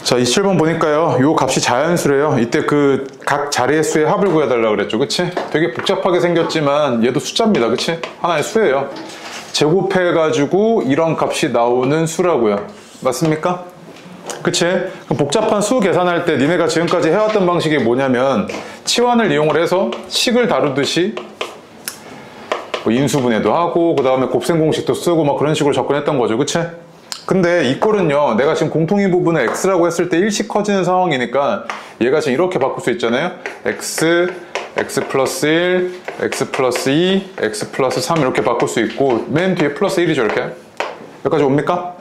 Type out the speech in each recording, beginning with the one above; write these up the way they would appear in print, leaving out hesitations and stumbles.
자, 27번 보니까요, 요 값이 자연수래요. 이때 그 각 자리의 수의 합을 구해달라고 그랬죠. 그치? 되게 복잡하게 생겼지만 얘도 숫자입니다. 그치? 하나의 수예요. 제곱해가지고 이런 값이 나오는 수라고요. 맞습니까? 그치? 그럼 복잡한 수 계산할 때 니네가 지금까지 해왔던 방식이 뭐냐면 치환을 이용을 해서 식을 다루듯이 뭐 인수분해도 하고 그 다음에 곱셈 공식도 쓰고 막 그런 식으로 접근했던 거죠. 그치? 근데 이 꼴은요, 내가 지금 공통인 부분을 x라고 했을 때 일씩 커지는 상황이니까 얘가 지금 이렇게 바꿀 수 있잖아요. x 플러스 1, x 플러스 2, x 플러스 3 이렇게 바꿀 수 있고 맨 뒤에 플러스 1이죠. 이렇게 여기까지 옵니까?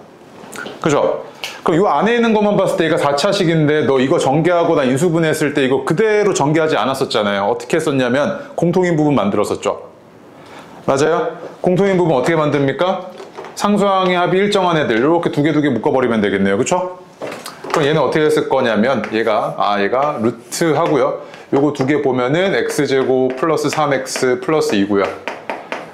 그죠? 그럼 이 안에 있는 것만 봤을 때 얘가 4차식인데 너 이거 전개하고 나 인수분해했을 때 이거 그대로 전개하지 않았었잖아요. 어떻게 했었냐면 공통인 부분 만들었었죠. 맞아요? 공통인 부분 어떻게 만듭니까? 상수항의 합이 일정한 애들 이렇게 두 개 묶어버리면 되겠네요. 그쵸? 그럼 얘는 어떻게 했을 거냐면 얘가 루트 하고요. 요거 두 개 보면은 x제곱 플러스 3x 플러스 2고요.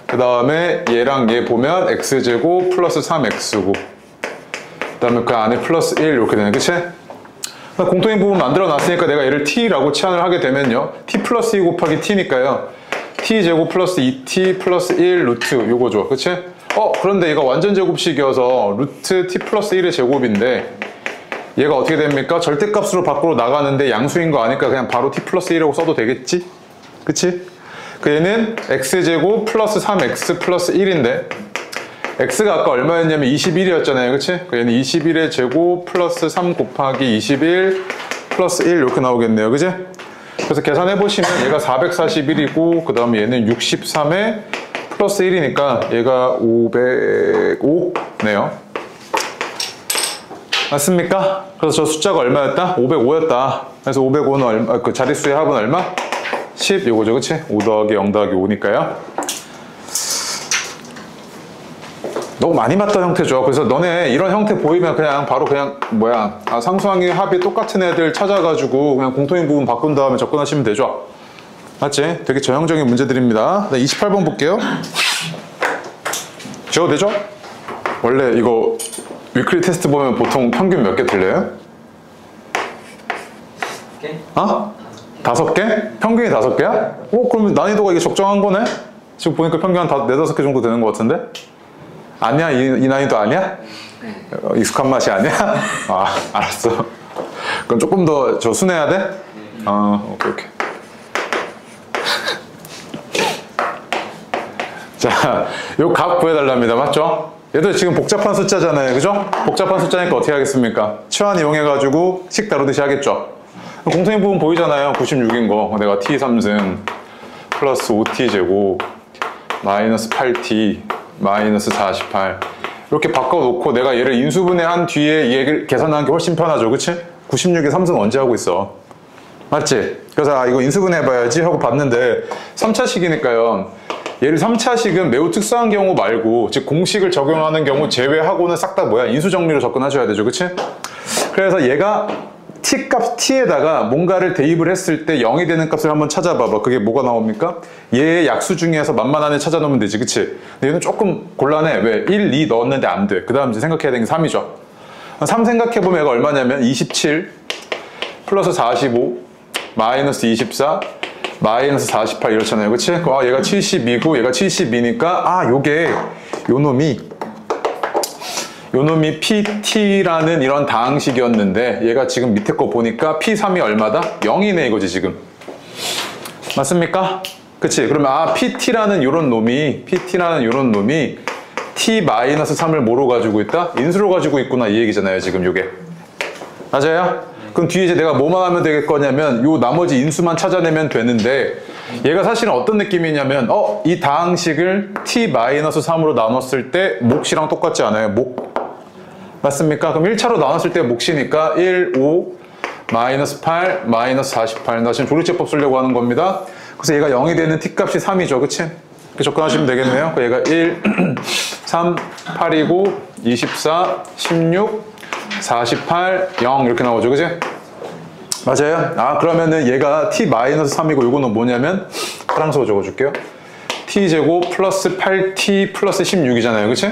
그 다음에 얘랑 얘 보면 x제곱 플러스 3x고 그 다음에 그 안에 플러스 1 이렇게 되네. 그치? 공통인 부분 만들어 놨으니까 내가 얘를 t라고 치환을 하게 되면요, t 플러스 2 곱하기 t니까요 t제곱 플러스 2t 플러스 1 루트 요거죠. 그치? 그런데 얘가 완전 제곱식이어서 루트 t 플러스 1의 제곱인데 얘가 어떻게 됩니까? 절대값으로 밖으로 나가는데 양수인 거 아니까 그냥 바로 t 플러스 1이라고 써도 되겠지? 그치? 그 얘는 x제곱 플러스 3x 플러스 1인데 x가 아까 얼마였냐면 21이었잖아요. 그치? 그 얘는 21의 제곱 플러스 3 곱하기 21 플러스 1 이렇게 나오겠네요. 그치? 그래서 계산해보시면 얘가 441이고 그 다음에 얘는 63에 플러스 1이니까 얘가 505네요. 맞습니까? 그래서 저 숫자가 얼마였다? 505였다. 그래서 505는 얼마, 그 자릿수의 합은 얼마? 10 요거죠. 그치? 5 더하기 0 더하기 5니까요. 너무 많이 맞던 형태죠. 그래서 너네 이런 형태 보이면 그냥 바로 그냥 상수항의 합이 똑같은 애들 찾아가지고 그냥 공통인 부분 바꾼 다음에 접근하시면 되죠. 맞지? 되게 전형적인 문제들입니다. 28번 볼게요. 지워도 되죠? 원래 이거 위클리 테스트 보면 보통 평균 몇 개 틀려요? 5개? 평균이 5개야? 그러면 난이도가 이게 적정한 거네? 지금 보니까 평균 한 4-5개 정도 되는 것 같은데? 아니야? 이 난이도 아니야? 익숙한 맛이 아니야? 알았어. 그럼 조금 더 저 순해야 돼? 오케이. 자, 요 값 구해달랍니다. 맞죠? 얘도 지금 복잡한 숫자잖아요. 그죠? 복잡한 숫자니까 어떻게 하겠습니까? 치환 이용해가지고 식 다루듯이 하겠죠. 공통인 부분 보이잖아요. 96인 거. 내가 t 3승 플러스 5t 제곱 마이너스 8t 마이너스 48 이렇게 바꿔놓고 내가 얘를 인수분해한 뒤에 얘를 계산하는 게 훨씬 편하죠. 그치? 96에 3승 언제 하고 있어? 맞지? 그래서 이거 인수분해 해봐야지 하고 봤는데 3차식이니까요. 얘를 3차식은 매우 특수한 경우 말고 즉 공식을 적용하는 경우 제외하고는 싹 다 인수정리로 접근하셔야 되죠. 그치? 그래서 얘가 t에다가 뭔가를 대입을 했을 때 0이 되는 값을 한번 찾아봐봐. 그게 뭐가 나옵니까? 얘의 약수 중에서 만만한 애 찾아놓으면 되지. 그치? 근데 얘는 조금 곤란해. 왜? 1, 2 넣었는데 안 돼. 그 다음 이제 생각해야 되는 게 3이죠. 3 생각해보면 얘가 얼마냐면 27 플러스 45 마이너스 24 마이너스 48 이렇잖아요. 그치? 얘가 72고 얘가 72니까 요 놈이 PT라는 이런 다항식이었는데 얘가 지금 밑에 거 보니까 P3이 얼마다? 0이네 이거지 지금. 맞습니까? 그치? 그러면 PT라는 요런 놈이 T-3을 뭐로 가지고 있다? 인수로 가지고 있구나 이 얘기잖아요 지금 요게. 맞아요? 그럼 뒤에 이제 내가 뭐만 하면 될 거냐면 요 나머지 인수만 찾아내면 되는데 얘가 사실은 어떤 느낌이냐면 이 다항식을 t-3으로 나눴을 때 몫이랑 똑같지 않아요? 몫. 맞습니까? 그럼 1차로 나눴을 때 몫이니까 1, 5, 마이너스 8, 마이너스 48. 나 지금 조리제법 쓰려고 하는 겁니다. 그래서 얘가 0이 되는 t값이 3이죠. 그치? 이렇게 접근하시면 되겠네요. 얘가 1, 3, 8이고 24, 16, 48, 0 이렇게 나오죠. 그치? 맞아요? 그러면은 얘가 t-3이고 요거는 뭐냐면 파란색으로 적어줄게요. t제곱 플러스 8t 플러스 16이잖아요. 그치?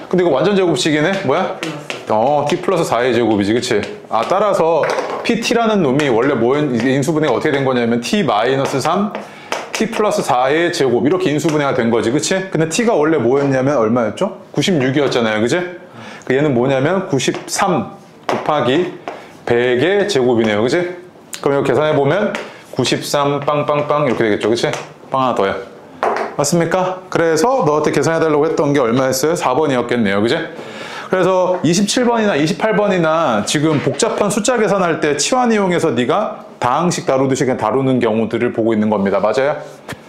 근데 이거 완전 제곱식이네? 뭐야? t 플러스 4의 제곱이지, 그치? 아, 따라서 pt라는 놈이 원래 인수분해가 어떻게 된 거냐면 t 마이너스 3, t 플러스 4의 제곱 이렇게 인수분해가 된 거지, 그치? 근데 t가 원래 뭐였냐면 얼마였죠? 96이었잖아요, 그치? 얘는 뭐냐면 93 곱하기 100의 제곱이네요, 그치? 그럼 이거 계산해보면 93 빵빵빵 이렇게 되겠죠, 그치? 빵 하나 더요. 맞습니까? 그래서 너한테 계산해달라고 했던 게 얼마였어요? 4번이었겠네요, 그치? 그래서 27번이나 28번이나 지금 복잡한 숫자 계산할 때 치환 이용해서 네가 다항식 다루듯이 그냥 다루는 경우들을 보고 있는 겁니다. 맞아요?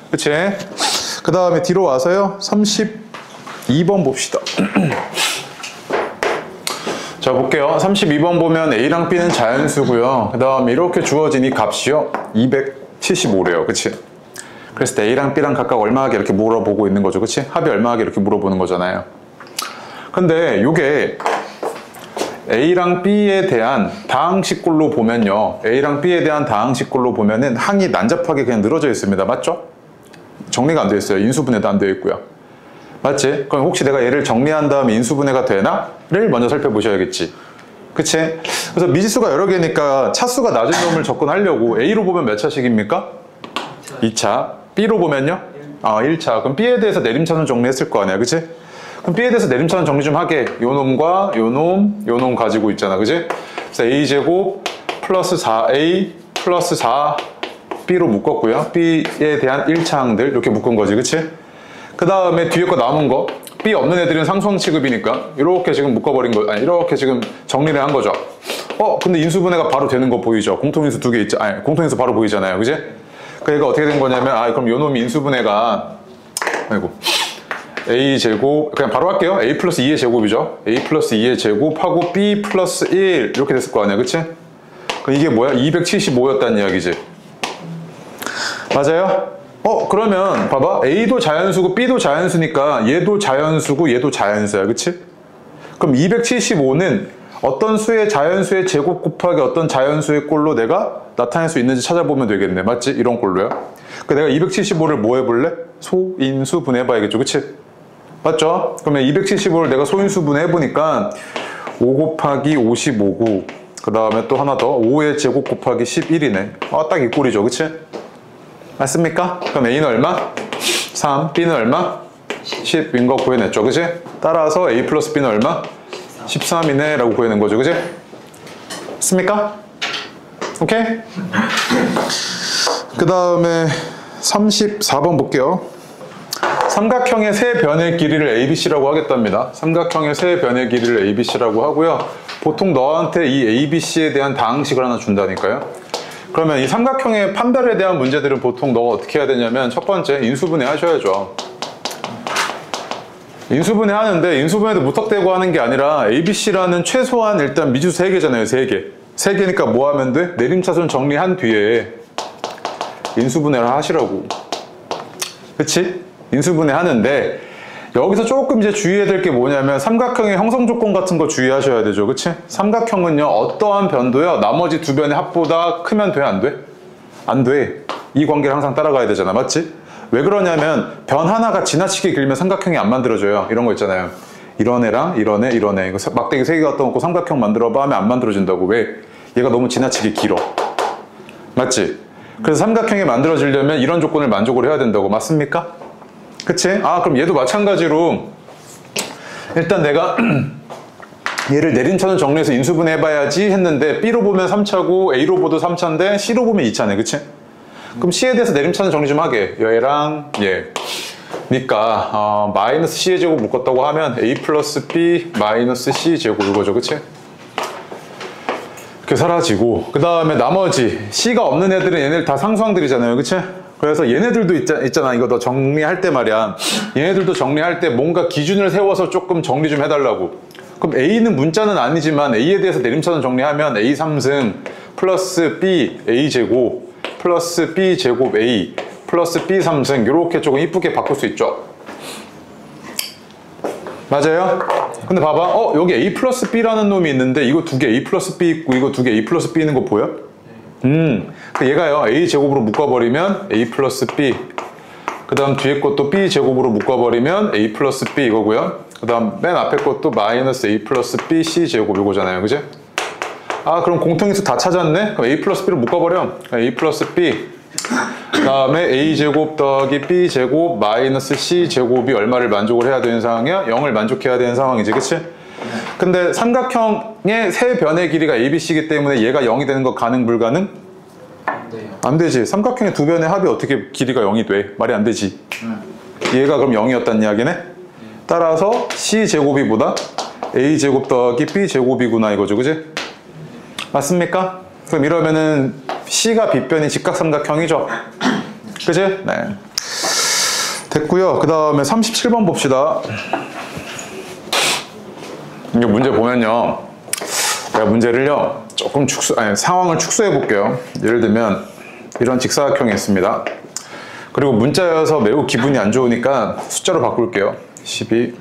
그치? 그 다음에 뒤로 와서요. 32번 봅시다. 자, 볼게요. 32번 보면 A랑 B는 자연수고요. 그 다음에 이렇게 주어진 이 값이요. 275래요. 그치? 그래서 때 A랑 B랑 각각 얼마하게 이렇게 물어보고 있는 거죠. 그치? 합이 얼마하게 이렇게 물어보는 거잖아요. 근데 요게 A랑 B에 대한 다항식꼴로 보면요. A랑 B에 대한 다항식꼴로 보면은 항이 난잡하게 그냥 늘어져 있습니다. 맞죠? 정리가 안 되어 있어요. 인수분해도 안 되어 있고요. 맞지? 그럼 혹시 내가 얘를 정리한 다음에 인수분해가 되나? 를 먼저 살펴보셔야겠지. 그치? 그래서 미지수가 여러 개니까 차수가 낮은 놈을 접근하려고 A로 보면 몇 차식입니까? 2차. B로 보면요? 1차. 그럼 B에 대해서 내림차순 정리했을 거 아니야. 그치? 그럼 B에 대해서 내림차순 정리 좀 하게. 요 놈과 요 놈 가지고 있잖아. 그치? 그래서 A제곱 플러스 4A 플러스 4B로 묶었고요. B에 대한 1차항들 이렇게 묶은 거지. 그치? 그 다음에 뒤에 거 남은 거 B 없는 애들은 상수항 취급이니까 이렇게 지금 묶어버린 거, 아니 이렇게 지금 정리를 한 거죠. 근데 인수분해가 바로 되는 거 보이죠? 공통인수 두 개 있죠? 아니 공통인수 바로 보이잖아요. 그지? 그 얘가 어떻게 된 거냐면 그럼 요 놈이 인수분해가 A 제곱 그냥 바로 할게요. A 플러스 2의 제곱이죠. A 플러스 2의 제곱하고 B 플러스 1 이렇게 됐을 거 아니야. 그치? 그럼 이게 뭐야? 275였다는 이야기지. 맞아요? 그러면 봐봐. A도 자연수고 B도 자연수니까 얘도 자연수고 얘도 자연수야. 그치? 그럼 275는 어떤 수의 자연수의 제곱 곱하기 어떤 자연수의 꼴로 내가 나타낼 수 있는지 찾아보면 되겠네. 맞지? 이런 꼴로요. 내가 275를 뭐 해볼래? 소인수분 해봐야겠죠. 그치? 맞죠? 그러면 275를 내가 소인수분 해보니까 5 곱하기 55고 그 다음에 또 하나 더 5의 제곱 곱하기 11이네. 딱 이 꼴이죠. 그치? 맞습니까? 그럼 A는 얼마? 3, B는 얼마? 10인 거 구해냈죠. 그치? 따라서 A 플러스 B는 얼마? 13이네 라고 구해낸 거죠. 그치? 맞습니까? 오케이? 그 다음에 34번 볼게요. 삼각형의 세 변의 길이를 ABC라고 하겠답니다. 삼각형의 세 변의 길이를 ABC라고 하고요. 보통 너한테 이 ABC에 대한 다항식을 하나 준다니까요. 그러면 이 삼각형의 판별에 대한 문제들은 보통 너가 어떻게 해야 되냐면 첫 번째 인수분해 하셔야죠. 인수분해 하는데 인수분해도 무턱대고 하는 게 아니라 ABC라는 최소한 일단 미지수 3개잖아요. 3개. 3개니까 뭐 하면 돼? 내림차순 정리한 뒤에 인수분해를 하시라고. 그치? 인수분해 하는데 여기서 조금 이제 주의해야 될 게 뭐냐면 삼각형의 형성 조건 같은 거 주의하셔야 되죠. 그치? 삼각형은요 어떠한 변도요 나머지 두 변의 합보다 크면 돼? 안 돼? 안 돼. 이 관계를 항상 따라가야 되잖아. 맞지? 왜 그러냐면 변 하나가 지나치게 길면 삼각형이 안 만들어져요. 이런 거 있잖아요. 이런 애랑 이런 애 이런 애 이거 막대기 3개 갖다 놓고 삼각형 만들어봐 하면 안 만들어진다고. 왜? 얘가 너무 지나치게 길어. 맞지? 그래서 삼각형이 만들어지려면 이런 조건을 만족을 해야 된다고. 맞습니까? 그치? 그럼 얘도 마찬가지로 일단 내가 얘를 내림차순 정리해서 인수분해 해봐야지 했는데 B로 보면 3차고 A로 보도 3차인데 C로 보면 2차네. 그치? 그럼 C에 대해서 내림차순 정리 좀 하게. 얘랑 얘 니까 마이너스 C의 제곱 묶었다고 하면 A 플러스 B 마이너스 C 제곱 이거죠. 그치? 이렇게 사라지고 그 다음에 나머지 C가 없는 애들은 얘네들 다 상수항들이잖아요. 그치? 그래서 얘네들도 있잖아. 이거 너 정리할 때 말이야. 얘네들도 정리할 때 뭔가 기준을 세워서 조금 정리 좀 해달라고. 그럼 A는 문자는 아니지만 A에 대해서 내림차순 정리하면 A 3승 플러스 B A 제곱 플러스 B 제곱 A 플러스 B 3승 이렇게 조금 이쁘게 바꿀 수 있죠. 맞아요? 근데 봐봐. 여기 A 플러스 B라는 놈이 있는데 이거 두 개 A 플러스 B 있고 이거 두 개 A 플러스 B 있는 거 보여? 얘가요 A 제곱으로 묶어버리면 A 플러스 B 그 다음 뒤에 것도 B 제곱으로 묶어버리면 A 플러스 B 이거고요. 그 다음 맨 앞에 것도 마이너스 a 플러스 b c 제곱 이거잖아요. 그지? 아 그럼 공통인수 다 찾았네? 그럼 a 플러스 b를 묶어버려. a 플러스 b 그 다음에 a 제곱 더하기 b 제곱 마이너스 c 제곱이 얼마를 만족을 해야 되는 상황이야? 0을 만족해야 되는 상황이지. 그치? 근데 삼각형의 세 변의 길이가 ABC이기 때문에 얘가 0이 되는 거 가능 불가능? 안 되지. 삼각형의 두 변의 합이 어떻게 길이가 0이 돼? 말이 안 되지. 얘가 그럼 0이었단 이야기네? 따라서 C제곱이 보다 A제곱 더하기 B제곱이구나 이거죠. 그지? 맞습니까? 그럼 이러면은 C가 B변이 직각삼각형이죠. 그지? 네. 됐고요. 그 다음에 37번 봅시다. 이 문제 보면요. 제가 문제를요. 조금 상황을 축소해 볼게요. 예를 들면 이런 직사각형이 있습니다. 그리고 문자여서 매우 기분이 안 좋으니까 숫자로 바꿀게요. 12,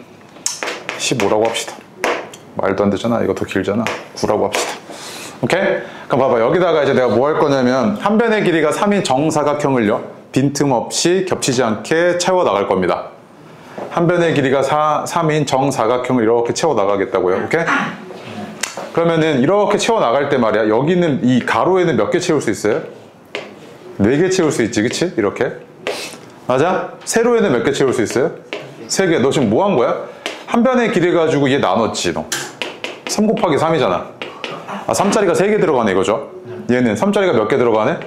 15라고 합시다. 말도 안 되잖아. 이거 더 길잖아. 9라고 합시다. 오케이? 그럼 봐봐. 여기다가 이제 내가 뭐 할 거냐면 한 변의 길이가 3인 정사각형을요. 빈틈없이 겹치지 않게 채워 나갈 겁니다. 한 변의 길이가 3인 정사각형을 이렇게 채워 나가겠다고요. 오케이? 그러면은 이렇게 채워 나갈 때 말이야. 여기는 이 가로에는 몇 개 채울 수 있어요? 4개 채울 수 있지. 그치? 이렇게. 맞아? 세로에는 몇 개 채울 수 있어요? 3개. 너 지금 뭐 한 거야? 한 변의 길이 가지고 얘 나눴지, 너. 3 곱하기 3이잖아. 아, 3짜리가 3개 들어가네, 이거죠? 얘는 3짜리가 몇 개 들어가네?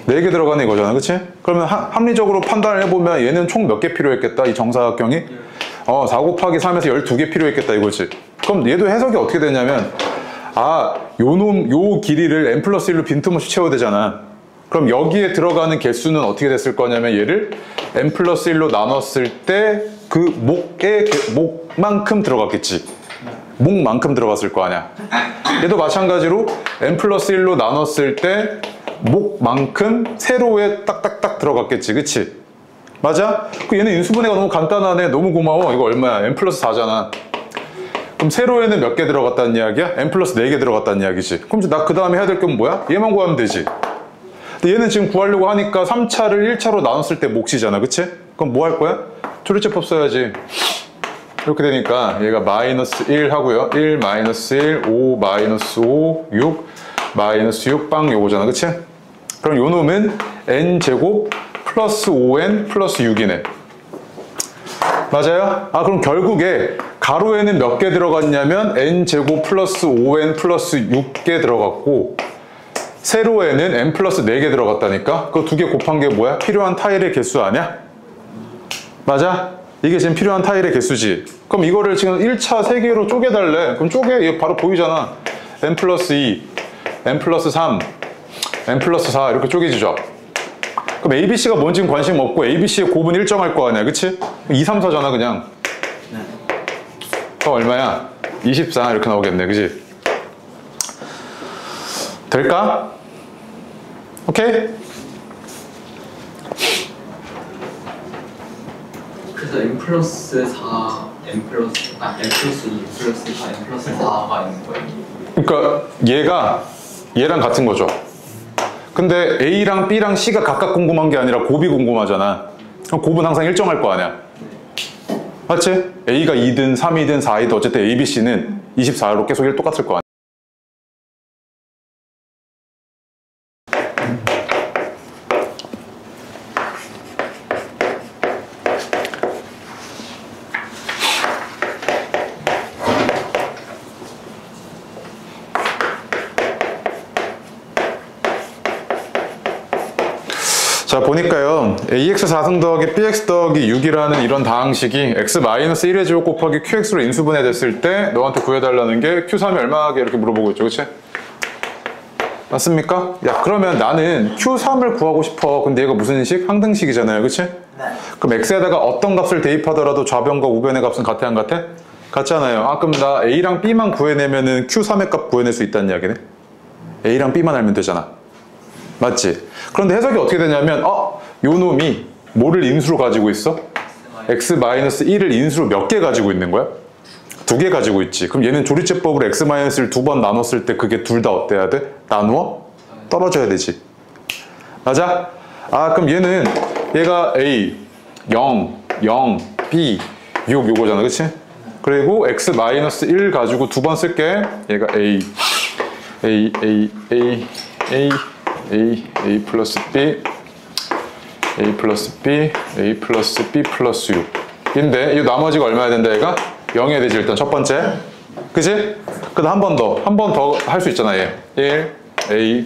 4개 들어가네, 이거잖아. 그치? 그러면 합리적으로 판단을 해보면 얘는 총 몇 개 필요했겠다, 이 정사각형이? 4 곱하기 3에서 12개 필요했겠다, 이거지. 그럼 얘도 해석이 어떻게 되냐면, 요 길이를 n 플러스 1로 빈틈없이 채워야 되잖아. 그럼 여기에 들어가는 개수는 어떻게 됐을 거냐면 얘를 n 플러스 1로 나눴을 때 그 목만큼 들어갔겠지. 목만큼 들어갔을 거 아니야. 얘도 마찬가지로 n 플러스 1로 나눴을 때 목만큼 세로에 딱딱딱 들어갔겠지. 그치? 맞아? 얘는 인수분해가 너무 간단하네. 너무 고마워. 이거 얼마야? n 플러스 4잖아. 그럼 세로에는 몇 개 들어갔다는 이야기야? n 플러스 4개 들어갔다는 이야기지. 그럼 나 그 다음에 해야 될 건 뭐야? 얘만 구하면 되지. 근데 얘는 지금 구하려고 하니까 3차를 1차로 나눴을 때 몫이잖아. 그치? 그럼 뭐 할 거야? 조리제법 써야지. 이렇게 되니까 얘가 마이너스 1 하고요. 1 마이너스 1, 5 마이너스 5, 6 마이너스 6 빵 요거잖아. 그치? 그럼 요 놈은 n제곱 플러스 5n 플러스 6이네. 맞아요? 그럼 결국에 가로에는 몇 개 들어갔냐면 n제곱 플러스 5n 플러스 6개 들어갔고 세로에는 n 플러스 4개 들어갔다니까? 그거 2개 곱한 게 뭐야? 필요한 타일의 개수 아니야? 맞아? 이게 지금 필요한 타일의 개수지. 그럼 이거를 지금 1차 3개로 쪼개달래. 그럼 얘 바로 보이잖아. n 플러스 2, n 플러스 3, n 플러스 4 이렇게 쪼개지죠. 그럼 ABC가 뭔지는 관심 없고 ABC의 곱은 일정할 거 아니야. 그치? 2, 3, 4잖아 그냥. 그럼 얼마야? 24 이렇게 나오겠네. 그치? 될까? 오케이? 그래서 n 플러스 4, n 플러스 2 플러스 4, n 플러스 4가 있는 거예요? 그러니까 얘가 얘랑 같은 거죠. 근데 A랑 B랑 C가 각각 궁금한 게 아니라 곱이 궁금하잖아. 그럼 곱은 항상 일정할 거 아니야. 맞지? A가 2든 3이든 4이든 어쨌든 A, B, C는 24로 계속 똑같을 거 아니야. 자 보니까요 ax 4승 더하기 bx 더하기 6이라는 이런 다항식이 x-1의 제곱 곱하기 qx로 인수분해 됐을 때 너한테 구해달라는 게 q3이 얼마게 이렇게 물어보고 있죠. 그치? 맞습니까? 야 그러면 나는 q3을 구하고 싶어. 근데 얘가 무슨 식? 항등식이잖아요. 그치? 네. 그럼 x에다가 어떤 값을 대입하더라도 좌변과 우변의 값은 같아 안 같아? 같잖아요. 그럼 나 a랑 b만 구해내면은 q3의 값 구해낼 수 있다는 이야기네. a랑 b만 알면 되잖아. 맞지? 그런데 해석이 어떻게 되냐면 요 놈이 뭐를 인수로 가지고 있어? x-1을 인수로 몇 개 가지고 있는 거야? 2개 가지고 있지. 그럼 얘는 조리제법으로 x-를 2번 나눴을 때 그게 둘 다 어때야 돼? 나누어? 떨어져야 되지. 맞아? 그럼 얘가 a 0, 0, b 6 요거잖아. 그치? 그리고 x 마이너스 1 가지고 두 번 쓸게. 얘가 a 플러스 b a 플러스 b a 플러스 b 플러스 6인데 이 나머지가 얼마야 된다 얘가? 0이어야 되지 일단 첫 번째. 그지? 그 다음 한 번 더 할 수 있잖아 얘. 1 a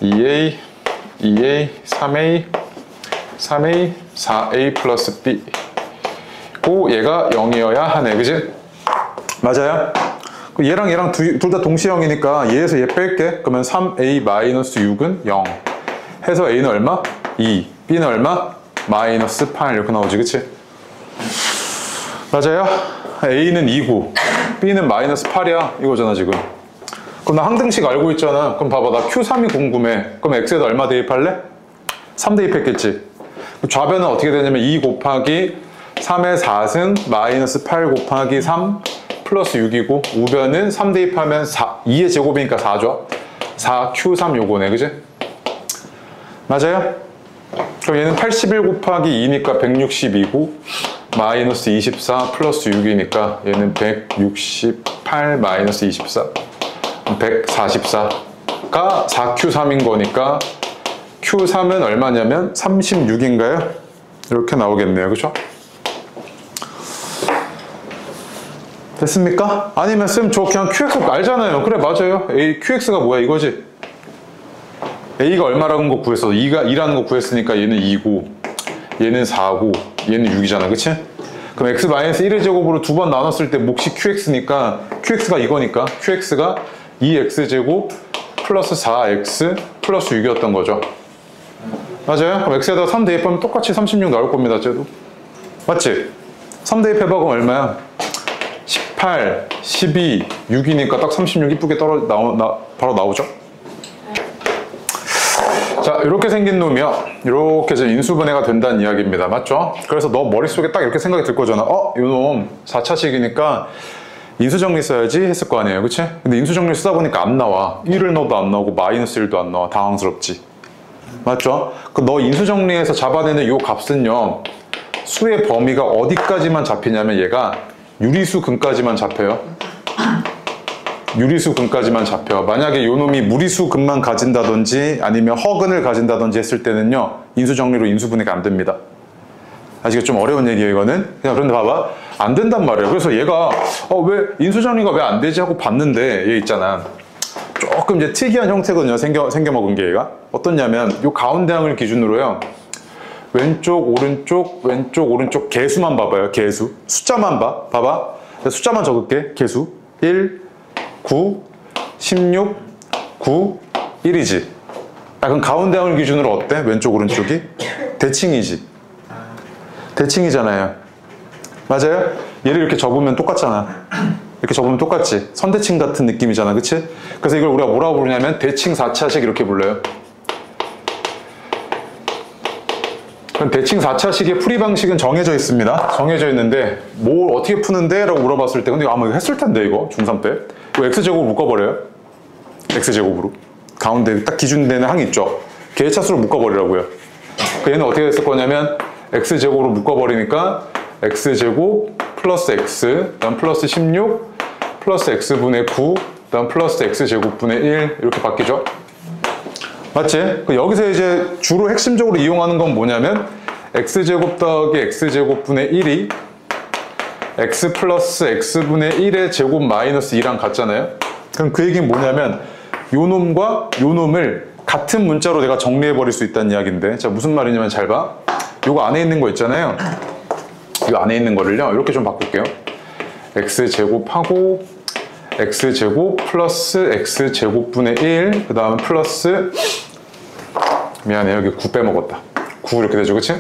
2a 2a 3a 4a 플러스 b 고 얘가 0이어야 하네. 그지? 맞아요? 얘랑 둘 다 동시 0이니까 얘에서 얘 뺄게. 그러면 3a 마이너스 6은 0 해서 a는 얼마? 2 b는 얼마? 마이너스 8 이렇게 나오지. 그치? 맞아요? a는 2고 b는 마이너스 8이야 이거잖아 지금. 그럼 나 항등식 알고 있잖아. 그럼 봐봐 나 q3이 궁금해. 그럼 x에다 얼마 대입할래? 3 대입했겠지. 좌변은 어떻게 되냐면 2 곱하기 3의 4승 마이너스 8 곱하기 3 플러스 6이고 우변은 3 대입하면 2의 제곱이니까 4죠. 4q3 요거네. 그지? 맞아요? 그럼 얘는 81 곱하기 2니까 162고 마이너스 24 플러스 6이니까 얘는 168 마이너스 24 144가 4q3인 거니까 q3은 얼마냐면 36인가요? 이렇게 나오겠네요. 그쵸? 됐습니까? 아니면 쌤 저 그냥 qx 알잖아요. 그래 맞아요. qx가 뭐야 이거지. a가 얼마라는 거 구했어. 2라는 거 구했으니까 얘는 2고 얘는 4고 얘는 6이잖아. 그치? 그럼 x-1의 제곱으로 두 번 나눴을 때 몫이 qx니까 qx가 이거니까 qx가 2x제곱 플러스 4x 플러스 6이었던 거죠. 맞아요? 그럼 x에다가 3 대입하면 똑같이 36 나올 겁니다. 쟤도. 맞지? 3 대입해봐 그럼 얼마야? 18, 12, 6이니까 딱 36 이쁘게 바로 나오죠? 자, 이렇게 생긴 놈이요. 이렇게 이제 인수분해가 된다는 이야기입니다. 맞죠? 그래서 너 머릿속에 딱 이렇게 생각이 들 거잖아. 요놈 4차식이니까 인수정리 써야지 했을 거 아니에요. 그치? 근데 인수정리 쓰다 보니까 안 나와. 1을 넣어도 안 나오고 마이너스 1도 안 나와. 당황스럽지? 맞죠? 너 인수정리해서 잡아내는 이 값은요. 수의 범위가 어디까지만 잡히냐면 얘가 유리수 근까지만 잡혀요. 유리수 근까지만 잡혀. 만약에 요놈이 무리수 근만 가진다든지 아니면 허근을 가진다든지 했을 때는요. 인수정리로 인수분해가 안 됩니다. 아시겠죠? 좀 어려운 얘기예요 이거는. 그냥 그런데 봐봐. 안 된단 말이에요. 그래서 얘가 왜 인수정리가 왜 안 되지 하고 봤는데 얘 있잖아. 조금 이제 특이한 형태거든요. 생겨먹은 게 얘가. 어떻냐면 요 가운데 항을 기준으로요. 왼쪽 오른쪽 개수만 봐봐요. 개수. 숫자만 봐봐. 숫자만 적을게. 개수. 1 9, 16, 9, 1이지. 그럼 가운데 항을 기준으로 어때? 왼쪽 오른쪽이? 대칭이지. 대칭이잖아요. 맞아요? 얘를 이렇게 접으면 똑같잖아. 이렇게 접으면 똑같지. 선대칭 같은 느낌이잖아. 그치? 그래서 이걸 우리가 뭐라고 부르냐면 대칭 4차식 이렇게 불러요. 그럼 대칭 4차식의 풀이 방식은 정해져 있습니다. 정해져 있는데 뭘 어떻게 푸는데? 라고 물어봤을 때 근데 아마 이거 했을 텐데 이거 중3 때 x제곱으로 묶어버려요. x제곱으로 가운데 딱 기준되는 항이 있죠. 걔의 차수로 묶어버리라고요. 얘는 어떻게 됐을 거냐면 x제곱으로 묶어버리니까 x제곱 플러스 x 그다음 플러스 16 플러스 x분의 9 그다음 플러스 x제곱분의 1 이렇게 바뀌죠. 맞지? 여기서 이제 주로 핵심적으로 이용하는 건 뭐냐면 x제곱 더하기 x제곱분의 1이 x 플러스 x분의 1의 제곱 마이너스 2랑 같잖아요. 그럼 그 얘기는 뭐냐면 요 놈과 요 놈을 같은 문자로 내가 정리해버릴 수 있다는 이야기인데 자 무슨 말이냐면 잘 봐. 요거 안에 있는 거 있잖아요. 요 안에 있는 거를요 이렇게 좀 바꿀게요. x제곱하고 x제곱 플러스 x제곱분의 1 그 다음에 플러스 미안해 여기 9 빼먹었다. 9 이렇게 되죠. 그치?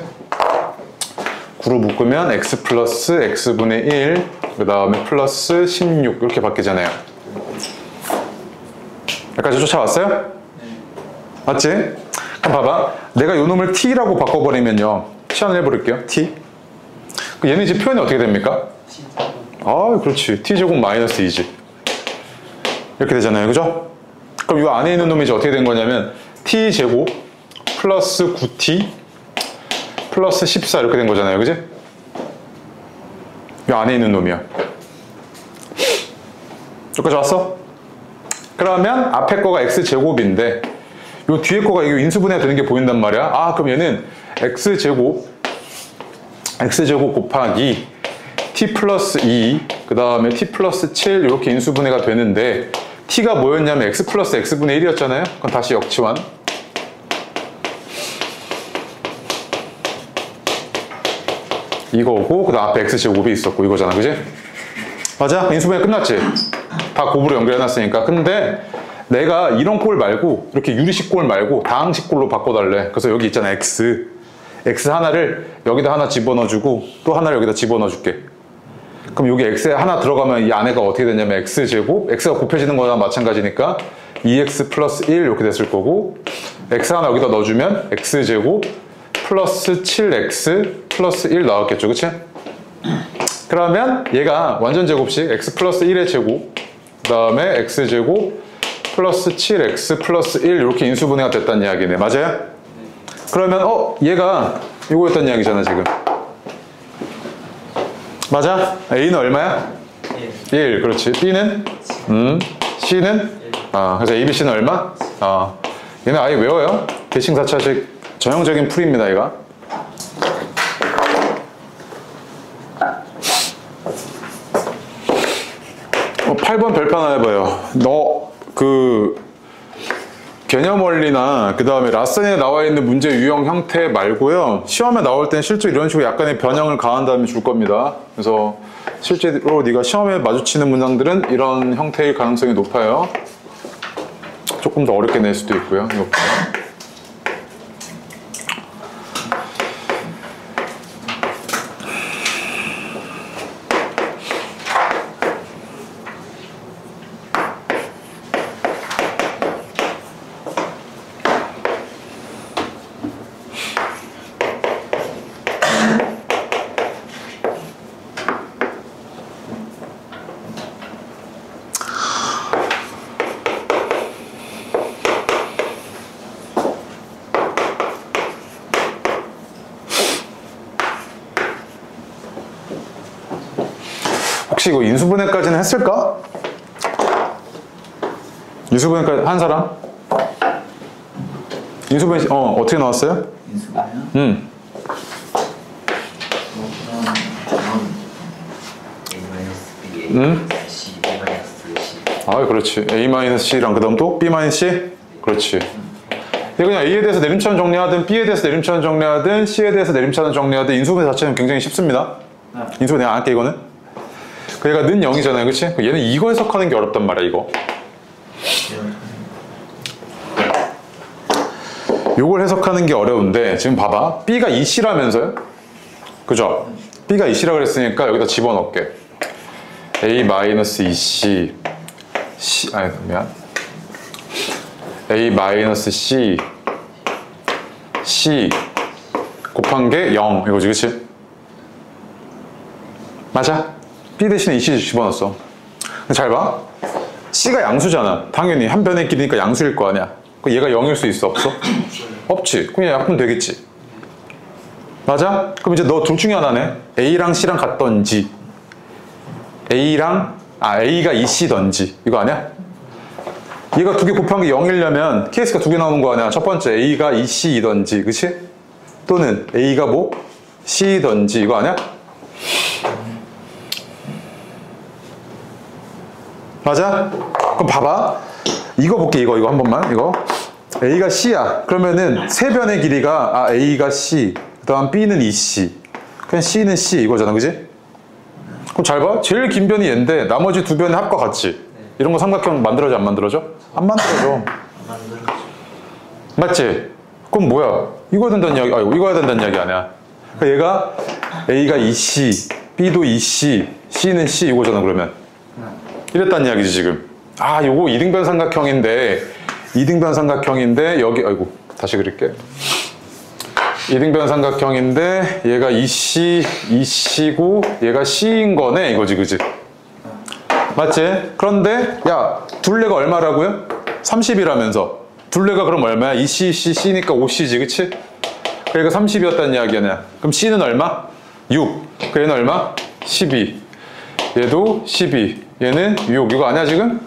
9로 묶으면 x 플러스 x분의 1 그 다음에 플러스 16 이렇게 바뀌잖아요. 여기까지 쫓아왔어요? 네. 맞지? 그럼 봐봐. 내가 요 놈을 t라고 바꿔버리면요. 시연을 해버릴게요. t. 얘는 이제 표현이 어떻게 됩니까? 아 그렇지. t제곱 마이너스 2지. 이렇게 되잖아요. 그죠? 그럼 요 안에 있는 놈이 이제 어떻게 된 거냐면 t제곱 플러스 9t 플러스 14 이렇게 된 거잖아요. 그지? 이 안에 있는 놈이야. 여기까지 왔어? 그러면 앞에 거가 x제곱인데 요 뒤에 거가 이거 인수분해가 되는 게 보인단 말이야. 아, 그럼 얘는 x제곱 곱하기 t 플러스 2, 그 다음에 t 플러스 7 이렇게 인수분해가 되는데 t가 뭐였냐면 x 플러스 x분의 1이었잖아요. 그럼 다시 역치환. 이거고 그 다음 앞에 x제곱이 있었고 이거잖아, 그지? 맞아? 인수분해 끝났지? 다 곱으로 연결해놨으니까. 근데 내가 이런 꼴 말고 이렇게 유리식 꼴 말고 다항식 꼴로 바꿔달래. 그래서 여기 있잖아, x 하나를 여기다 하나 집어넣어주고 또 하나를 여기다 집어넣어줄게. 그럼 여기 x에 하나 들어가면 이 안에가 어떻게 되냐면 x제곱, x가 곱해지는 거랑 마찬가지니까 2x 플러스 1 이렇게 됐을 거고, x 하나 여기다 넣어주면 x제곱 플러스 7x 플러스 1 나왔겠죠, 그치? 그러면 얘가 완전 제곱식 x 플러스 1의 제곱, 그 다음에 x제곱 플러스 7x 플러스 1 이렇게 인수분해가 됐다는 이야기네. 맞아요? 그러면 얘가 이거였단 이야기잖아 지금. 맞아? A는 얼마야? 1. 그렇지. B는? C는? 그래서 A, B, C는 얼마? 얘는 아예 외워요. 대칭사차식 전형적인 풀이입니다, 얘가. 어, 8번 별표 하나 해봐요. 너 개념 원리나 그 다음에 라센에 나와 있는 문제 유형 형태 말고요, 시험에 나올 땐 실제로 이런 식으로 약간의 변형을 가한 다음에 줄 겁니다. 그래서 실제로 네가 시험에 마주치는 문장들은 이런 형태일 가능성이 높아요. 조금 더 어렵게 낼 수도 있고요. 이거. 혹시 이거 인수분해까지는 했을까? 인수분해까지 한 사람? 인수분해 어떻게 나왔어요? 인수분해요? A-B, A-C, 그렇지. A-C랑 그 다음 또 B-C? 그렇지. 이거 그냥 A에 대해서 내림차원 정리하든 B에 대해서 내림차원 정리하든 C에 대해서 내림차원 정리하든 인수분해 자체는 굉장히 쉽습니다. 인수분해 안 할게 이거는. 얘가 는 0이잖아요, 그치? 얘는 이거 해석하는 게 어렵단 말이야, 이거. 요걸 해석하는 게 어려운데 지금 봐봐. B가 2C라면서요? 그죠? B가 2C라 그랬으니까 여기다 집어넣을게. A-2C A-C C 곱한 게 0 이거지, 그치? 맞아? B 대신에 이 C 집어넣었어. 근데 잘 봐. C가 양수잖아. 당연히 한 변의 길이니까 양수일 거 아니야. 그럼 얘가 0일 수 있어? 없어? 없지. 그냥 약분 되겠지. 맞아? 그럼 이제 너 둘 중에 하나네. A랑 C랑 같던지 A가 2C던지 이거 아니야? 얘가 두 개 곱한 게 0이려면 케이스가 두 개 나오는 거 아니야. 첫 번째 A가 2C이던지, 그치? 또는 A가 뭐? C던지 이거 아니야? 맞아? 그럼 봐봐. 이거 볼게. 이거 한 번만. 이거 A가 C야. 그러면은 세 변의 길이가 A가 C, 그 다음 B는 2C, 그냥 C는 C 이거잖아, 그지? 그럼 잘 봐. 제일 긴 변이 얘인데 나머지 두 변의 합과 같지? 이런 거 삼각형 만들어져 안 만들어져? 안 만들어져. 맞지? 그럼 뭐야? 이거 된다는 이야기, 이거 해야 된다는 이야기 아니야. 그러니까 얘가 A가 2C, B도 2C, C는 C 이거잖아, 그러면. 이랬단 이야기지 지금. 요거 이등변 삼각형인데 여기 다시 그릴게. 이등변 삼각형인데 얘가 2C고 얘가 C인 거네 이거지, 그지? 맞지? 그런데 야, 둘레가 얼마라고요? 30이라면서. 둘레가 그럼 얼마야? 2C, C니까 5C지, 그치? 그러니까 30이었다는 이야기냐. 그럼 C는 얼마? 6. 그 얘는 얼마? 12. 얘도 12. 얘는 6. 이거 아니야 지금?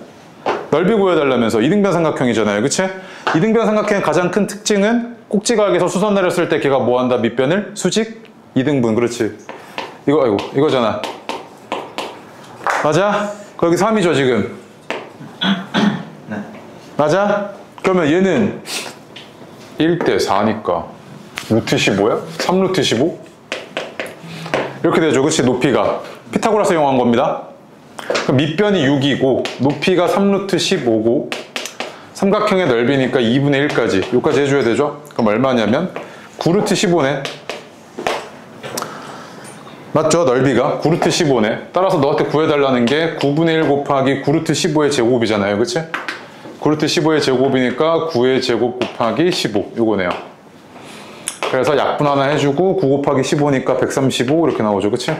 넓이 구해달라면서 이등변 삼각형이잖아요. 그치? 이등변 삼각형의 가장 큰 특징은 꼭지각에서 수선 내렸을 때 걔가 뭐한다? 밑변을 수직 2등분. 그렇지. 이거 아이고 이거잖아. 맞아? 거기 3이죠 지금. 네. 맞아? 그러면 얘는 1대 4니까 루트 15야? 3루트 15? 이렇게 되죠. 그치? 높이가 피타고라스 이용한 겁니다. 그럼 밑변이 6이고 높이가 3루트 15고 삼각형의 넓이니까 2분의 1까지 여기까지 해줘야 되죠. 그럼 얼마냐면 9루트 15네. 맞죠? 넓이가 9루트 15네. 따라서 너한테 구해달라는 게 9분의 1 곱하기 9루트 15의 제곱이잖아요. 그치? 9루트 15의 제곱이니까 9의 제곱 곱하기 15 요거네요. 그래서 약분 하나 해주고 9 곱하기 15니까 135 이렇게 나오죠. 그치?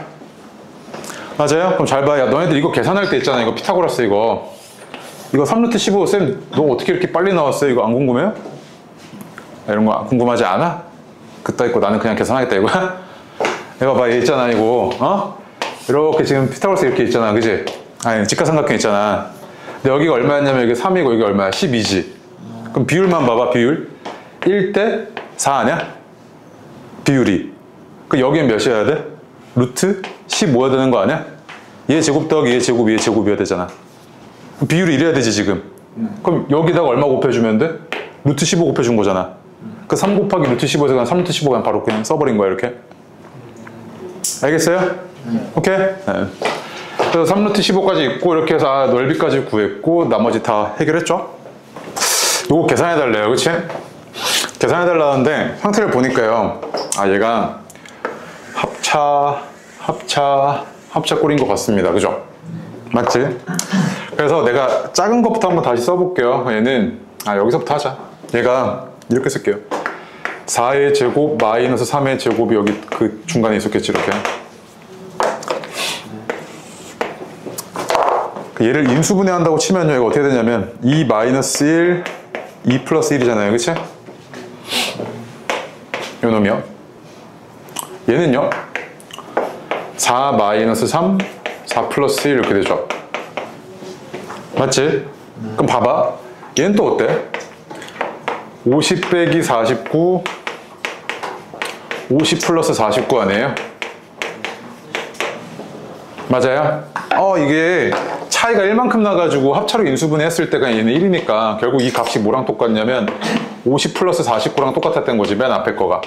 맞아요? 그럼 잘 봐. 야, 너네들 이거 계산할 때 있잖아. 이거 피타고라스 이거 3루트 15 쌤 너 어떻게 이렇게 빨리 나왔어요? 이거 안 궁금해요? 이런 거 궁금하지 않아? 그따 있고 나는 그냥 계산하겠다 이거야? 이거 봐, 얘 있잖아 이거 이렇게 지금 피타고라스 이렇게 있잖아. 그치? 아니 직각삼각형 있잖아. 근데 여기가 얼마였냐면 여기 3이고 여기 얼마야? 12지. 그럼 비율만 봐봐. 비율 1대 4 아니야? 비율이. 그 여기엔 몇이어야 돼? 루트 15야 되는 거 아니야? 얘 제곱 더하기 얘 제곱 얘 제곱이어야 되잖아. 비율이 이래야 되지 지금. 그럼 여기다가 얼마 곱해주면 돼? 루트 15 곱해준 거잖아. 그 3 곱하기 루트 15에서 그냥 3루트 15 그냥 바로 그냥 써버린 거야 이렇게. 알겠어요? 오케이? 네. 그래서 3루트 15까지 있고 이렇게 해서 넓이까지 구했고 나머지 다 해결했죠? 요거 계산해달래요. 그치? 계산해달라는데 형태를 보니까요. 얘가 합차 꼴인 것 같습니다. 그죠? 맞지? 그래서 내가 작은 것부터 한번 다시 써볼게요. 얘는 여기서부터 하자. 얘가 이렇게 쓸게요. 4의 제곱 마이너스 3의 제곱이 여기 그 중간에 있었겠지 이렇게. 얘를 인수분해 한다고 치면요. 이거 어떻게 되냐면 2 마이너스 1 2 플러스 1이잖아요. 그치? 요 놈이요. 얘는요 4 마이너스 3 4 플러스 1 이렇게 되죠. 맞지? 그럼 봐봐. 얘는 또 어때? 50 빼기 49 50 플러스 49 아니에요? 맞아요? 이게 차이가 1만큼 나가지고 합차로 인수분해 했을 때가 얘는 1이니까 결국 이 값이 뭐랑 똑같냐면 50 플러스 49랑 똑같았던 거지. 맨 앞에 거가.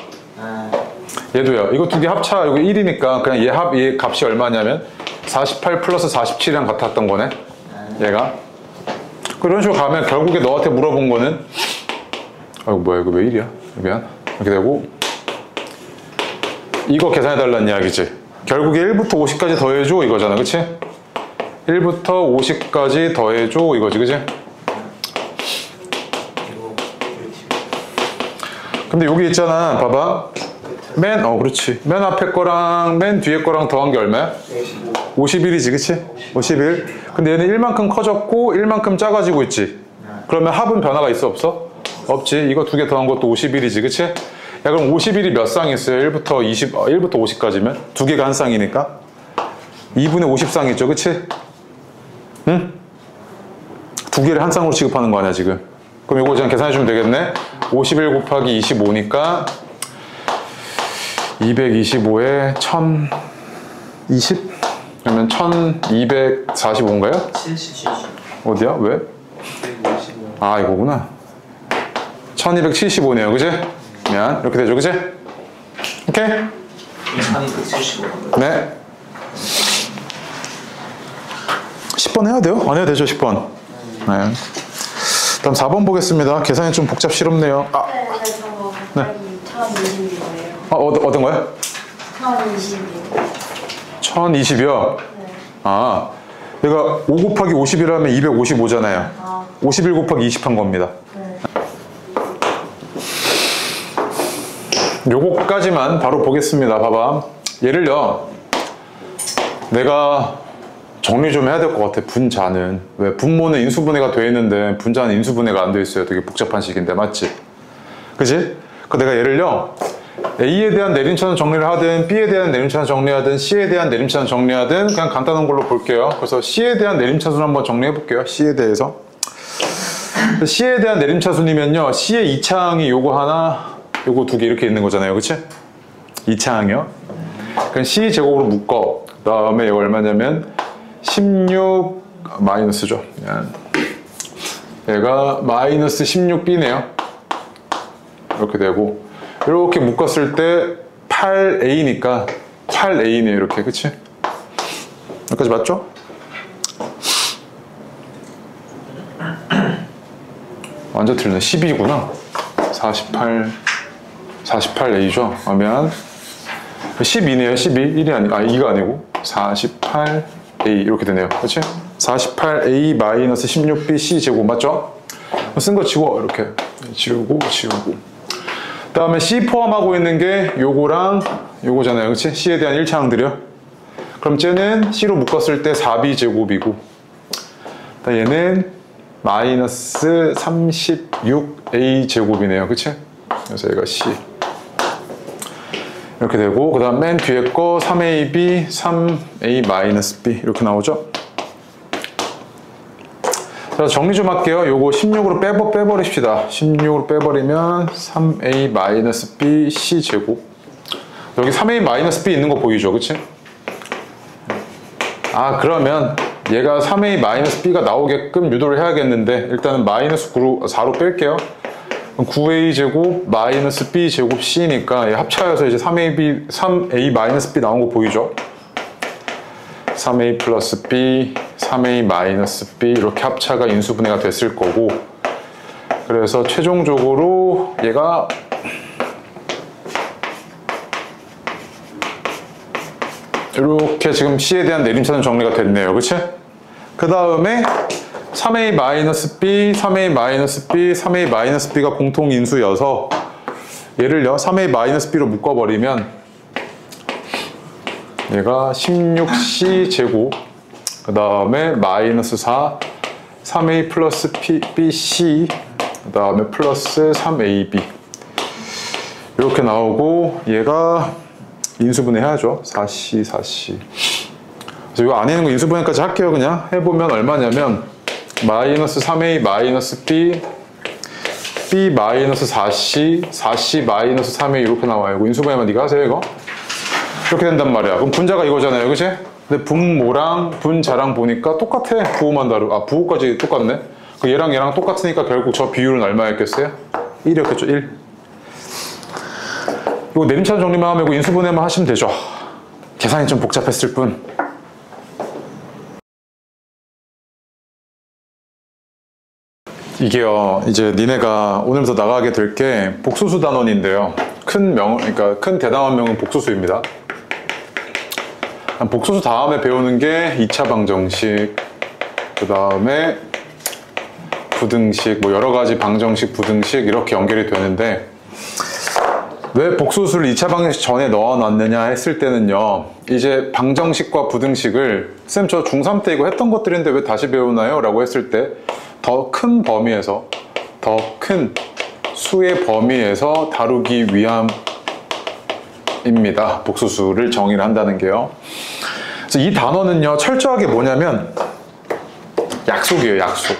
얘도요. 이거 두 개 합차 이거 1이니까 그냥 얘 값이 얼마냐면 48 플러스 47이랑 같았던 거네. 얘가. 그런 식으로 가면 결국에 너한테 물어본 거는 아이고 뭐야 이거 왜 1이야? 미안. 이렇게 되고 이거 계산해달라는 이야기지. 결국에 1부터 50까지 더해줘 이거잖아. 그치? 1부터 50까지 더해줘 이거지. 그치? 근데 여기 있잖아. 봐봐. 그렇지. 맨 앞에 거랑 맨 뒤에 거랑 더한 게 얼마야? 51이지. 그치? 51. 근데 얘는 1만큼 커졌고 1만큼 작아지고 있지. 그러면 합은 변화가 있어 없어? 없지. 이거 두 개 더한 것도 51이지. 그치? 야 그럼 51이 몇 쌍 있어요? 1부터 50까지면? 두 개가 한 쌍이니까 2분의 50쌍 있죠. 그치? 응? 두 개를 한 쌍으로 취급하는 거 아니야 지금. 그럼 이거 그냥 계산해주면 되겠네. 51 곱하기 25니까 225에 1020? 그러면 1245인가요? 70. 어디야? 왜? 155. 이거구나. 1275네요. 그치? 미안. 이렇게 되죠. 그치? 오케이? 1275. 네. 10번 해야 돼요? 안 해야 되죠, 10번. 네. 다음 4번 보겠습니다. 계산이 좀 복잡스럽네요. 네, 저거 1020이에요. 어떤 거요? 1020이요. 1020이요? 네. 얘가 5 곱하기 50이라면 255잖아요. 51 곱하기 20 한 겁니다. 네. 요거까지만 바로 보겠습니다. 봐봐. 얘를요. 내가 정리 좀 해야 될 것 같아. 분자는. 왜? 분모는 인수분해가 돼 있는데 분자는 인수분해가 안 돼 있어요. 되게 복잡한 식인데. 맞지? 그지? 그 내가 얘를요. A에 대한 내림차순 정리를 하든 B에 대한 내림차순 정리하든 C에 대한 내림차순 정리하든 그냥 간단한 걸로 볼게요. 그래서 C에 대한 내림차순 한번 정리해 볼게요. C에 대해서. C에 대한 내림차순이면요. C의 2차항이 요거 하나, 요거 두 개 이렇게 있는 거잖아요. 그치? 2차항이요. 그럼 C 제곱으로 묶어. 그 다음에 이거 얼마냐면 16 마이너스죠. 얘가 마이너스 16B네요. 이렇게 되고 이렇게 묶었을 때 8A니까 8A네요. 이렇게. 그치? 여기까지 맞죠? 완전 틀리네. 12구나. 48A죠. 그러면 12네요. 12. 1이 아니, 2가 아니고 48A 이렇게 되네요. 그렇지? 48A 마이너스 16B C 제곱 맞죠? 쓴 거 지워. 이렇게 지우고 그 다음에 C 포함하고 있는 게 요거랑 요거잖아요. 그렇지? C에 대한 1차항들이요. 그럼 쟤는 C로 묶었을 때 4B 제곱이고 얘는 마이너스 36A 제곱이네요. 그치? 그래서 얘가 C 이렇게 되고 그 다음 맨 뒤에 거 3AB 3A 마이너스 B 이렇게 나오죠? 자, 정리 좀 할게요. 요거 16으로 빼버립시다. 16으로 빼버리면 3A 마이너스 B C 제곱. 여기 3A 마이너스 B 있는 거 보이죠? 그치? 아, 그러면 얘가 3A 마이너스 B가 나오게끔 유도를 해야겠는데 일단은 마이너스 4로 뺄게요. 9A 제곱 마이너스 B 제곱 C니까 얘 합차여서 이제 3A 마이너스 B 나온 거 보이죠? 3A 플러스 B, 3A 마이너스 B 이렇게 합차가 인수분해가 됐을 거고 그래서 최종적으로 얘가 이렇게 지금 C에 대한 내림차순 정리가 됐네요. 그치? 그 다음에 3A-B, 3A-B, 3A-B가 공통 인수여서 얘를요 3A-B로 묶어버리면 얘가 16C 제곱 그 다음에 마이너스 4 3A 플러스 BC 그 다음에 플러스 3AB 이렇게 나오고 얘가 인수분해 해야죠. 4C, 4C. 그래서 이거 안에 있는 거 인수분해까지 할게요. 그냥 해보면 얼마냐면 마이너스 3A 마이너스 B B 마이너스 4C 4C 마이너스 3A 이렇게 나와요. 이거 인수분해만 네가 하세요. 이거 이렇게 된단 말이야. 그럼 분자가 이거잖아요. 그치? 근데 분모랑 분자랑 보니까 똑같아. 부호만 다르고 아 부호까지 똑같네. 얘랑 똑같으니까 결국 저 비율은 얼마였겠어요? 1이었겠죠. 1. 이거 내림차순 정리만 하면 이거 인수분해만 하시면 되죠. 계산이 좀 복잡했을 뿐. 이게요, 이제 니네가 오늘부터 나가게 될 게 복소수 단원인데요. 그러니까 큰 대단원명은 복소수입니다. 복소수 다음에 배우는 게 2차 방정식, 그 다음에 부등식, 뭐 여러 가지 방정식, 부등식 이렇게 연결이 되는데 왜 복소수를 2차 방정식 전에 넣어놨느냐 했을 때는요, 이제 방정식과 부등식을 쌤 저 중3 때 이거 했던 것들인데 왜 다시 배우나요? 라고 했을 때 더 큰 범위에서 더 큰 수의 범위에서 다루기 위함입니다. 복소수를 정의를 한다는 게요. 그래서 이 단어는요 철저하게 뭐냐면 약속이에요. 약속.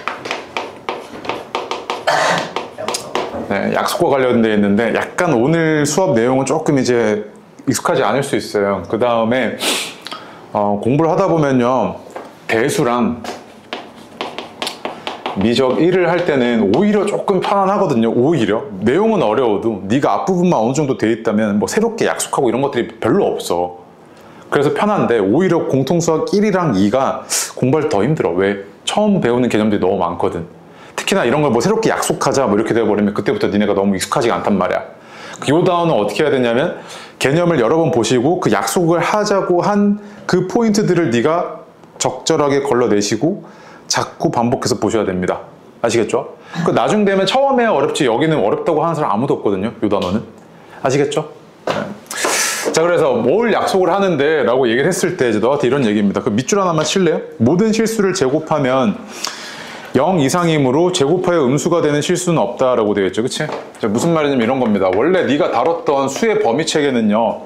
네, 약속과 관련되어 있는데 약간 오늘 수업 내용은 조금 이제 익숙하지 않을 수 있어요. 그 다음에 공부를 하다 보면요 대수랑 미적 1을 할 때는 오히려 조금 편안하거든요. 오히려 내용은 어려워도 네가 앞부분만 어느 정도 돼 있다면 뭐 새롭게 약속하고 이런 것들이 별로 없어. 그래서 편한데 오히려 공통수학 1이랑 2가 공부할 때 더 힘들어. 왜? 처음 배우는 개념들이 너무 많거든. 특히나 이런 걸 뭐 새롭게 약속하자 뭐 이렇게 되어버리면 그때부터 니네가 너무 익숙하지가 않단 말이야. 이 단어는 어떻게 해야 되냐면 개념을 여러 번 보시고 그 약속을 하자고 한 그 포인트들을 네가 적절하게 걸러내시고 자꾸 반복해서 보셔야 됩니다. 아시겠죠? 그 나중 되면 처음에 어렵지 여기는 어렵다고 하는 사람 아무도 없거든요. 이 단어는. 아시겠죠? 네. 자, 그래서 뭘 약속을 하는데 라고 얘기를 했을 때 이제 너한테 이런 얘기입니다. 그 밑줄 하나만 칠래요? 모든 실수를 제곱하면 0 이상이므로 제곱하여 음수가 되는 실수는 없다라고 되어 있죠. 그치? 무슨 말이냐면 이런 겁니다. 원래 네가 다뤘던 수의 범위 체계는요,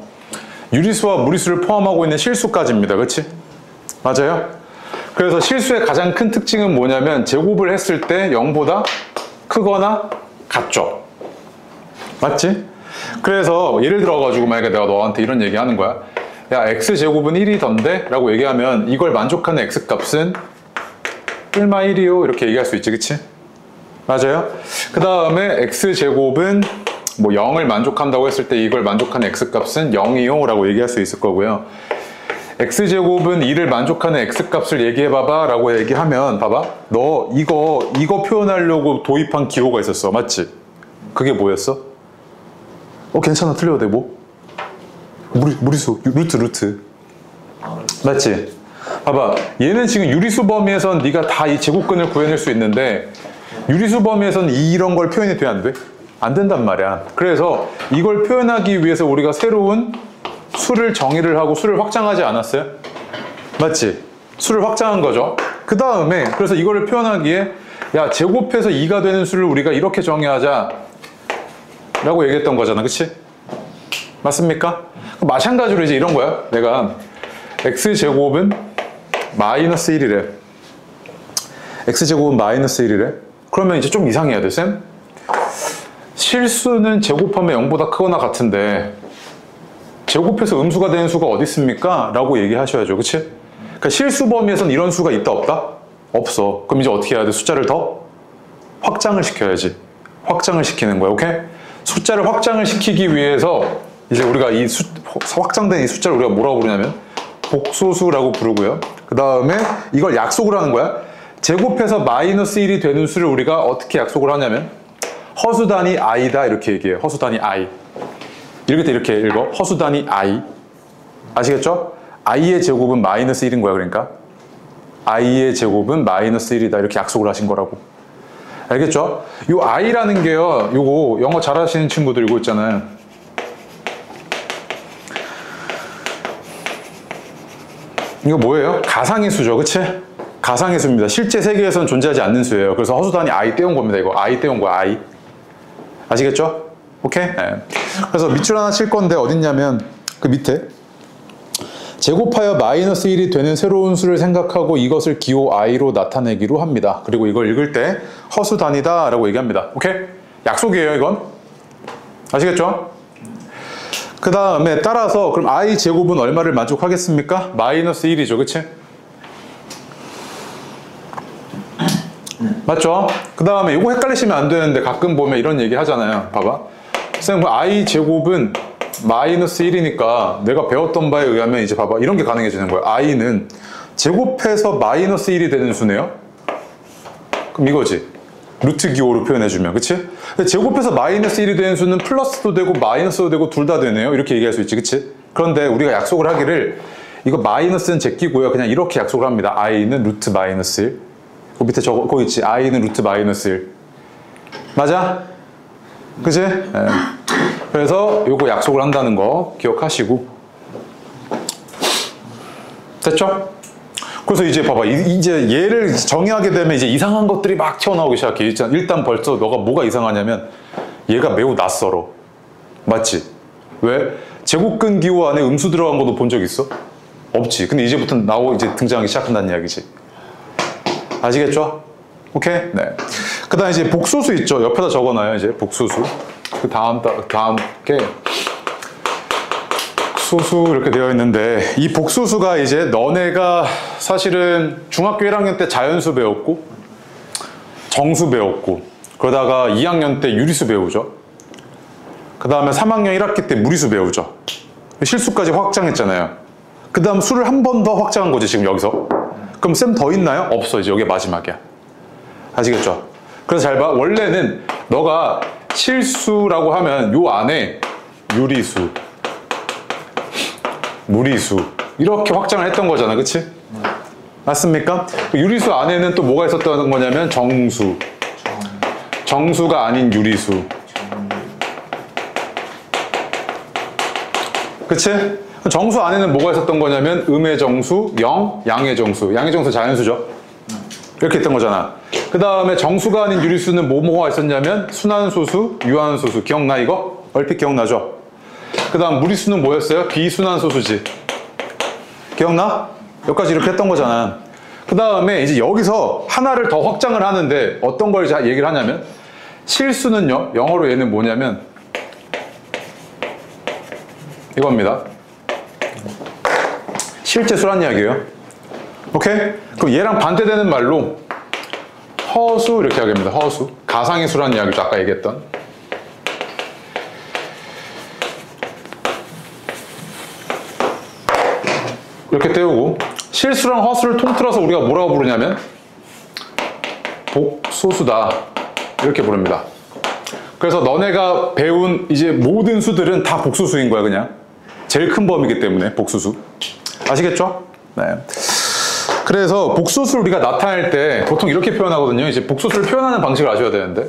유리수와 무리수를 포함하고 있는 실수까지입니다. 그치? 맞아요? 그래서 실수의 가장 큰 특징은 뭐냐면 제곱을 했을 때 0보다 크거나 같죠. 맞지? 그래서 예를 들어가지고 만약에 내가 너한테 이런 얘기 하는 거야. 야, x제곱은 1이던데? 라고 얘기하면 이걸 만족하는 x값은 1-1이요. 이렇게 얘기할 수 있지. 그치? 맞아요? 그 다음에 x제곱은 뭐 0을 만족한다고 했을 때 이걸 만족하는 x값은 0이요. 라고 얘기할 수 있을 거고요. x제곱은 2를 만족하는 x값을 얘기해봐봐. 라고 얘기하면 봐봐. 너 이거 표현하려고 도입한 기호가 있었어. 맞지? 그게 뭐였어? 괜찮아. 틀려도 돼. 뭐? 무리수. 루트. 맞지? 봐봐. 얘는 지금 유리수 범위에선 네가 다 이 제곱근을 구해낼 수 있는데 유리수 범위에선 이런 걸 표현이 돼? 안 돼? 안 된단 말이야. 그래서 이걸 표현하기 위해서 우리가 새로운 수를 정의를 하고 수를 확장하지 않았어요? 맞지? 수를 확장한 거죠. 그 다음에 그래서 이거를 표현하기에 야, 제곱해서 2가 되는 수를 우리가 이렇게 정의하자 라고 얘기했던 거잖아. 그치? 맞습니까? 마찬가지로 이제 이런 거야. 내가 x제곱은 마이너스 1이래. x제곱은 마이너스 1이래. 그러면 이제 좀 이상해야 돼, 쌤? 실수는 제곱하면 0보다 크거나 같은데 제곱해서 음수가 되는 수가 어디 있습니까? 라고 얘기하셔야죠. 그치? 그러니까 실수 범위에선 이런 수가 있다 없다? 없어. 그럼 이제 어떻게 해야 돼? 숫자를 더 확장을 시켜야지. 확장을 시키는 거야. 오케이? 숫자를 확장을 시키기 위해서 이제 우리가 확장된 이 숫자를 우리가 뭐라고 부르냐면 복소수라고 부르고요. 그 다음에 이걸 약속을 하는 거야. 제곱해서 마이너스 1이 되는 수를 우리가 어떻게 약속을 하냐면 허수 단위 i다 이렇게 얘기해요. 허수 단위 i. 읽을 때 이렇게 읽어. 허수 단위 i. 아시겠죠? i의 제곱은 마이너스 1인 거야. 그러니까 i의 제곱은 마이너스 1이다 이렇게 약속을 하신 거라고. 알겠죠? 요 i라는 게요. 요거 영어 잘하시는 친구들 이거 있잖아요. 이거 뭐예요? 가상의 수죠. 그치? 가상의 수입니다. 실제 세계에서는 존재하지 않는 수예요. 그래서 허수 단위 i 떼온 겁니다. 이거 i 떼온 거야. i. 아시겠죠? 오케이? 네. 그래서 밑줄 하나 칠 건데 어딨냐면 그 밑에 제곱하여 마이너스 1이 되는 새로운 수를 생각하고 이것을 기호 i로 나타내기로 합니다. 그리고 이걸 읽을 때 허수 단위다 라고 얘기합니다. 오케이? 약속이에요 이건. 아시겠죠? 그 다음에 따라서 그럼 i 제곱은 얼마를 만족하겠습니까? 마이너스 1이죠. 그치? 맞죠? 그 다음에 이거 헷갈리시면 안 되는데 가끔 보면 이런 얘기 하잖아요. 봐봐. 쌤, i 제곱은 마이너스 1이니까 내가 배웠던 바에 의하면 이제 봐봐. 이런 게 가능해지는 거야. i는 제곱해서 마이너스 1이 되는 수네요. 그럼 이거지. 루트 기호로 표현해주면. 그치? 제곱해서 마이너스 1이 되는 수는 플러스도 되고 마이너스도 되고 둘 다 되네요. 이렇게 얘기할 수 있지. 그치? 그런데 우리가 약속을 하기를 이거 마이너스는 제끼고요. 그냥 이렇게 약속을 합니다. i는 루트 마이너스 1. 그 밑에 거기 있지. i는 루트 마이너스 1. 맞아? 그치? 네. 그래서 요거 약속을 한다는 거 기억하시고. 됐죠? 그래서 이제 봐봐. 이제 얘를 정의하게 되면 이제 이상한 것들이 막 튀어나오기 시작해. 일단 벌써 너가 뭐가 이상하냐면 얘가 매우 낯설어. 맞지? 왜? 제곱근 기호 안에 음수 들어간 것도 본 적 있어? 없지. 근데 이제부터 이제 등장하기 시작한다는 이야기지. 아시겠죠? 오케이? 네. 그 다음에 이제 복소수 있죠? 옆에다 적어놔요. 이제 복소수. 그 다음 게 복소수 이렇게 되어 있는데 이 복소수가 이제 너네가 사실은 중학교 1학년 때 자연수 배웠고 정수 배웠고 그러다가 2학년 때 유리수 배우죠. 그 다음에 3학년 1학기 때 무리수 배우죠. 실수까지 확장했잖아요. 그 다음 수를 한 번 더 확장한 거지 지금 여기서. 그럼 쌤 더 있나요? 없어. 이제 여기 마지막이야. 아시겠죠? 그래서 잘 봐. 원래는 너가 실수라고 하면 요 안에 유리수, 무리수 이렇게 확장을 했던 거잖아. 그치? 맞습니까? 유리수 안에는 또 뭐가 있었던 거냐면 정수. 정수가 아닌 유리수. 그치? 정수 안에는 뭐가 있었던 거냐면 음의 정수, 양의 정수. 양의 정수 자연수죠. 이렇게 했던 거잖아. 그 다음에 정수가 아닌 유리수는 뭐뭐가 있었냐면 순환소수, 유한소수. 기억나 이거? 얼핏 기억나죠? 그 다음 무리수는 뭐였어요? 비순환소수지. 기억나? 여기까지 이렇게 했던 거잖아. 그 다음에 이제 여기서 하나를 더 확장을 하는데 어떤 걸 얘기를 하냐면 실수는요, 영어로 얘는 뭐냐면 이겁니다. 실제수란 이야기예요. 오케이? 그럼 얘랑 반대되는 말로 허수 이렇게 하겠습니다. 허수. 가상의 수란 이야기죠. 아까 얘기했던. 이렇게 떼우고 실수랑 허수를 통틀어서 우리가 뭐라고 부르냐면 복소수다 이렇게 부릅니다. 그래서 너네가 배운 이제 모든 수들은 다 복소수인 거야. 그냥 제일 큰 범위이기 때문에 복소수. 아시겠죠? 네. 그래서 복소수를 우리가 나타낼 때 보통 이렇게 표현하거든요. 이제 복소수를 표현하는 방식을 아셔야 되는데,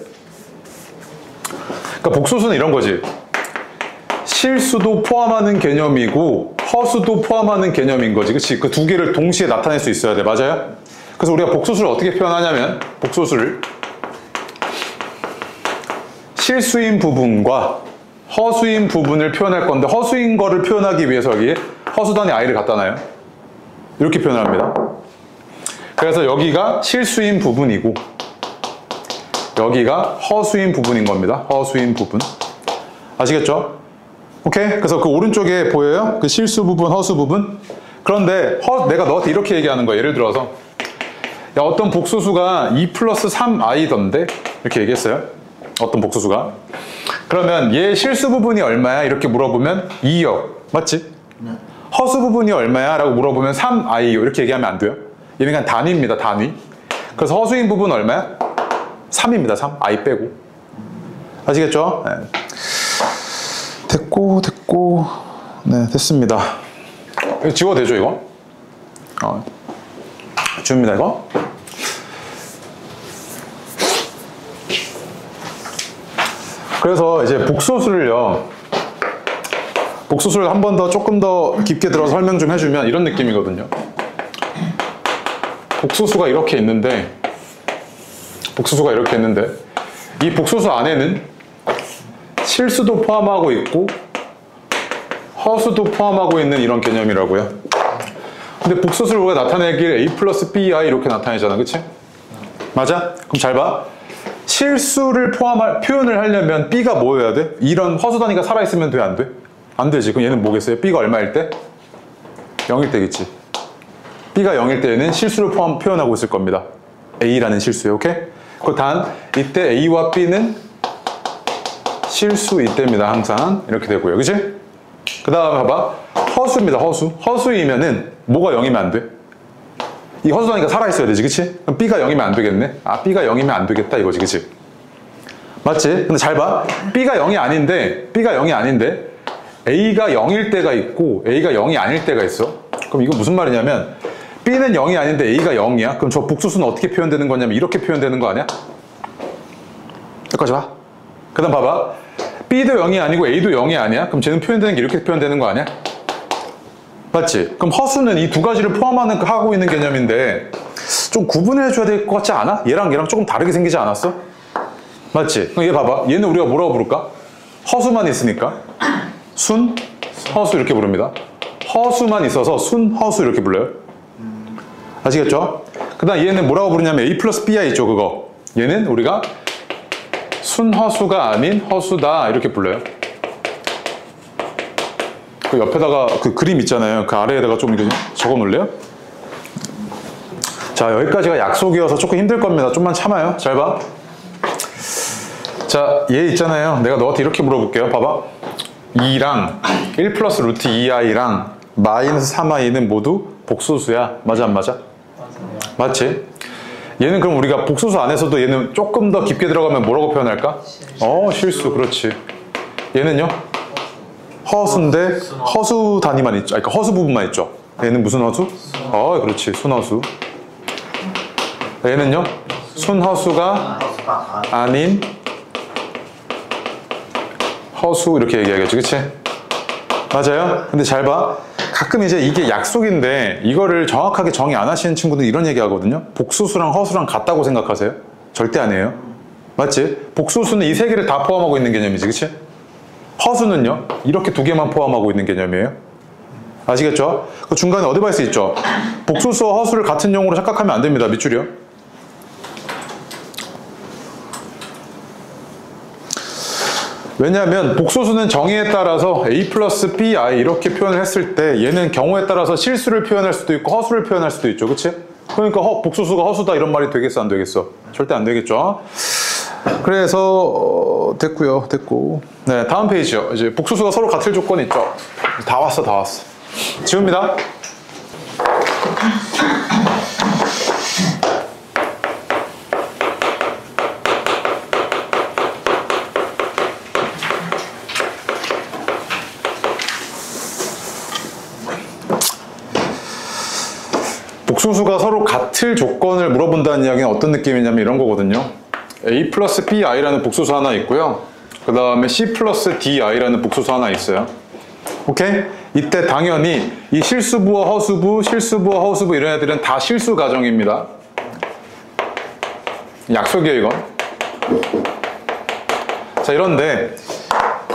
그러니까 복소수는 이런 거지. 실수도 포함하는 개념이고 허수도 포함하는 개념인 거지. 그치? 그 두 개를 동시에 나타낼 수 있어야 돼. 맞아요? 그래서 우리가 복소수를 어떻게 표현하냐면 복소수를 실수인 부분과 허수인 부분을 표현할 건데 허수인 거를 표현하기 위해서 여기 허수 단위 i를 갖다 놔요. 이렇게 표현을 합니다. 그래서 여기가 실수인 부분이고 여기가 허수인 부분인 겁니다. 허수인 부분. 아시겠죠? 오케이? 그래서 그 오른쪽에 보여요? 그 실수 부분, 허수 부분? 그런데 내가 너한테 이렇게 얘기하는 거야. 예를 들어서 야, 어떤 복소수가 2 플러스 3i던데? 이렇게 얘기했어요. 어떤 복소수가. 그러면 얘 실수 부분이 얼마야? 이렇게 물어보면 2요. 맞지? 네. 허수 부분이 얼마야? 라고 물어보면 3i요. 이렇게 얘기하면 안 돼요. 얘는 그냥 단위입니다. 단위. 그래서 허수인 부분 얼마야? 3입니다. 3. i 빼고. 아시겠죠? 네. 됐고. 네, 됐습니다. 이거 지워도 되죠, 이거? 지웁니다, 이거. 그래서 이제 복소수를요, 복소수를 한 번 더 조금 더 깊게 들어서 설명 좀 해주면 이런 느낌이거든요. 복소수가 이렇게 있는데 이 복소수 안에는 실수도 포함하고 있고 허수도 포함하고 있는 이런 개념이라고요. 근데 복소수를 우리가 나타내길 a 플러스 bi 이렇게 나타내잖아. 그치? 맞아? 그럼 잘 봐. 실수를 표현을 하려면 b가 뭐여야 돼? 이런 허수 단위가 살아있으면 돼? 안 돼? 안 되지. 그럼 얘는 뭐겠어요? b가 얼마일 때? 0일 때겠지. b가 0일 때에는 실수를 표현하고 있을 겁니다. a라는 실수요. 오케이? 그 단 이때 a와 b는 실수 이때입니다. 항상 이렇게 되고요. 그치? 그 다음에 봐봐. 허수입니다. 허수이면은 뭐가 0이면 안 돼? 이 허수 단위가 살아있어야 되지. 그치? 그럼 b가 0이면 안 되겠네. b가 0이면 안 되겠다 이거지. 그치? 맞지? 근데 잘 봐. b가 0이 아닌데 a가 0일 때가 있고 a가 0이 아닐 때가 있어. 그럼 이거 무슨 말이냐면 b는 0이 아닌데 a가 0이야. 그럼 저 복소수는 어떻게 표현되는 거냐면 이렇게 표현되는 거 아니야? 여기까지 봐. 그 다음 봐봐. b도 0이 아니고 a도 0이 아니야? 그럼 쟤는 표현되는 게 이렇게 표현되는 거 아니야? 맞지? 그럼 허수는 이 두 가지를 하고 있는 개념인데 좀 구분해 줘야 될 것 같지 않아? 얘랑 조금 다르게 생기지 않았어? 맞지? 그럼 얘 봐봐. 얘는 우리가 뭐라고 부를까? 허수만 있으니까 순, 허수 이렇게 부릅니다. 허수만 있어서 순, 허수 이렇게 불러요. 아시겠죠? 그 다음 얘는 뭐라고 부르냐면 a 플러스 bi 있죠, 그거. 얘는 우리가 순허수가 아닌 허수다 이렇게 불러요. 그 옆에다가 그 그림 있잖아요. 그 아래에다가 좀 이렇게 적어 놓을래요? 자, 여기까지가 약속이어서 조금 힘들 겁니다. 좀만 참아요. 잘 봐. 자, 얘 있잖아요. 내가 너한테 이렇게 물어볼게요. 봐봐. 2랑 1 플러스 루트 2i랑 마이너스 3i는 모두 복소수야. 맞아 안 맞아? 맞지? 얘는 그럼 우리가 복소수 안에서도 얘는 조금 더 깊게 들어가면 뭐라고 표현할까? 실수. 그렇지. 얘는요? 허수인데 허수 단위만 있죠. 그러니까 허수 부분만 있죠. 얘는 무슨 허수? 그렇지. 순허수. 얘는요? 순허수가 아닌 허수 이렇게 얘기하겠지. 그치? 맞아요? 근데 잘 봐. 가끔 이제 이게 약속인데 이거를 정확하게 정의 안 하시는 친구들은 이런 얘기 하거든요. 복소수랑 허수랑 같다고 생각하세요? 절대 아니에요. 맞지? 복소수는 이 세 개를 다 포함하고 있는 개념이지, 그치? 허수는요? 이렇게 두 개만 포함하고 있는 개념이에요. 아시겠죠? 그 중간에 어드바이스 있죠? 복소수와 허수를 같은 용어로 착각하면 안 됩니다. 밑줄이요. 왜냐하면 복소수는 정의에 따라서 a 플러스 bi 이렇게 표현을 했을 때 얘는 경우에 따라서 실수를 표현할 수도 있고 허수를 표현할 수도 있죠. 그치? 그러니까 복소수가 허수다 이런 말이 되겠어 안 되겠어? 절대 안 되겠죠. 그래서 됐고요. 됐고. 네, 다음 페이지요. 이제 복소수가 서로 같을 조건이 있죠. 다 왔어. 지웁니다. 복소수가 서로 같을 조건을 물어본다는 이야기는 어떤 느낌이냐면 이런 거거든요. a 플러스 bi라는 복소수 하나 있고요. 그 다음에 c 플러스 di라는 복소수 하나 있어요. 오케이? 이때 당연히 이 실수부와 허수부, 실수부와 허수부 이런 애들은 다 실수 가정입니다. 약속이에요, 이건. 자, 이런데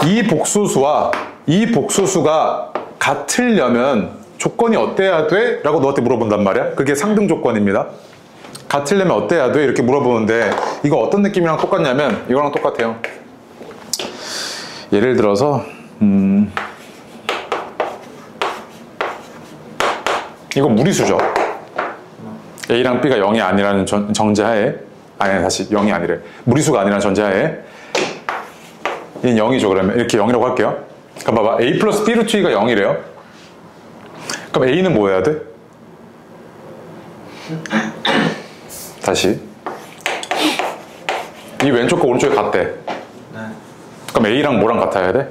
이 복소수와 이 복소수가 같으려면 조건이 어때야 돼? 라고 너한테 물어본단 말이야. 그게 상등 조건입니다. 같으려면 어때야 돼? 이렇게 물어보는데 이거 어떤 느낌이랑 똑같냐면 이거랑 똑같아요. 예를 들어서 이거 무리수죠. A랑 B가 0이 아니라는 전제하에 아니 다시 0이 아니래. 무리수가 아니라는 전제하에 얘는 0이죠. 그러면 이렇게 0이라고 할게요. 그럼 봐봐. A 플러스 B 루트 2가 0이래요. 그럼 A는 뭐 해야 돼? 다시 이 왼쪽과 오른쪽이 같대. 그럼 A랑 뭐랑 같아야 돼?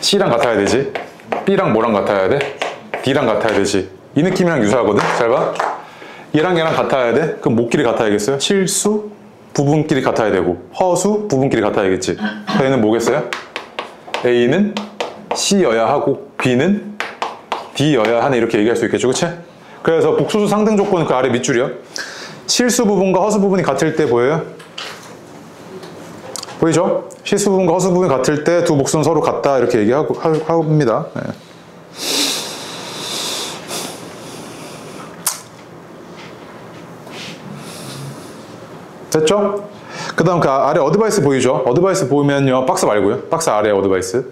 C랑 같아야 되지. B랑 뭐랑 같아야 돼? D랑 같아야 되지. 이 느낌이랑 유사하거든. 잘 봐. 얘랑 얘랑 같아야 돼. 그럼 뭐끼리 같아야겠어요? 실수 부분끼리 같아야 되고 허수 부분끼리 같아야겠지. 얘는 뭐겠어요? A는 C여야 하고 B는 D여야 하네. 이렇게 얘기할 수 있겠죠. 그치? 그래서 복소수 상등 조건은 그 아래 밑줄이요. 실수 부분과 허수 부분이 같을 때 보여요? 보이죠? 실수 부분과 허수 부분이 같을 때 두 복수는 서로 같다 이렇게 얘기합니다. 네. 됐죠? 그 다음 그 아래 어드바이스 보이죠? 어드바이스 보면요. 박스 말고요. 박스 아래 어드바이스.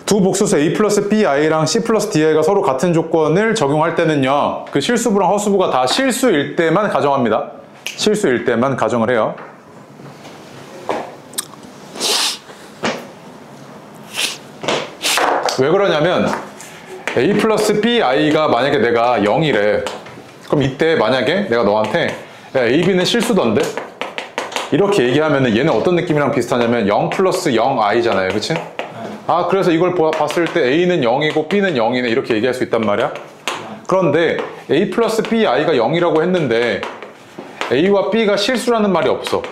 두 복소수 A 플러스 BI랑 C 플러스 DI가 서로 같은 조건을 적용할 때는요. 그 실수부랑 허수부가 다 실수일 때만 가정합니다. 실수일 때만 가정을 해요. 왜 그러냐면 A 플러스 BI가 만약에 내가 0이래. 그럼 이때 만약에 내가 너한테 야, AB는 실수던데? 이렇게 얘기하면 얘는 어떤 느낌이랑 비슷하냐면 0 플러스 0i잖아요. 그치? 아 그래서 이걸 봤을 때 A는 0이고 B는 0이네 이렇게 얘기할 수 있단 말이야. 그런데 A 플러스 BI가 0이라고 했는데 A와 B가 실수라는 말이 없어.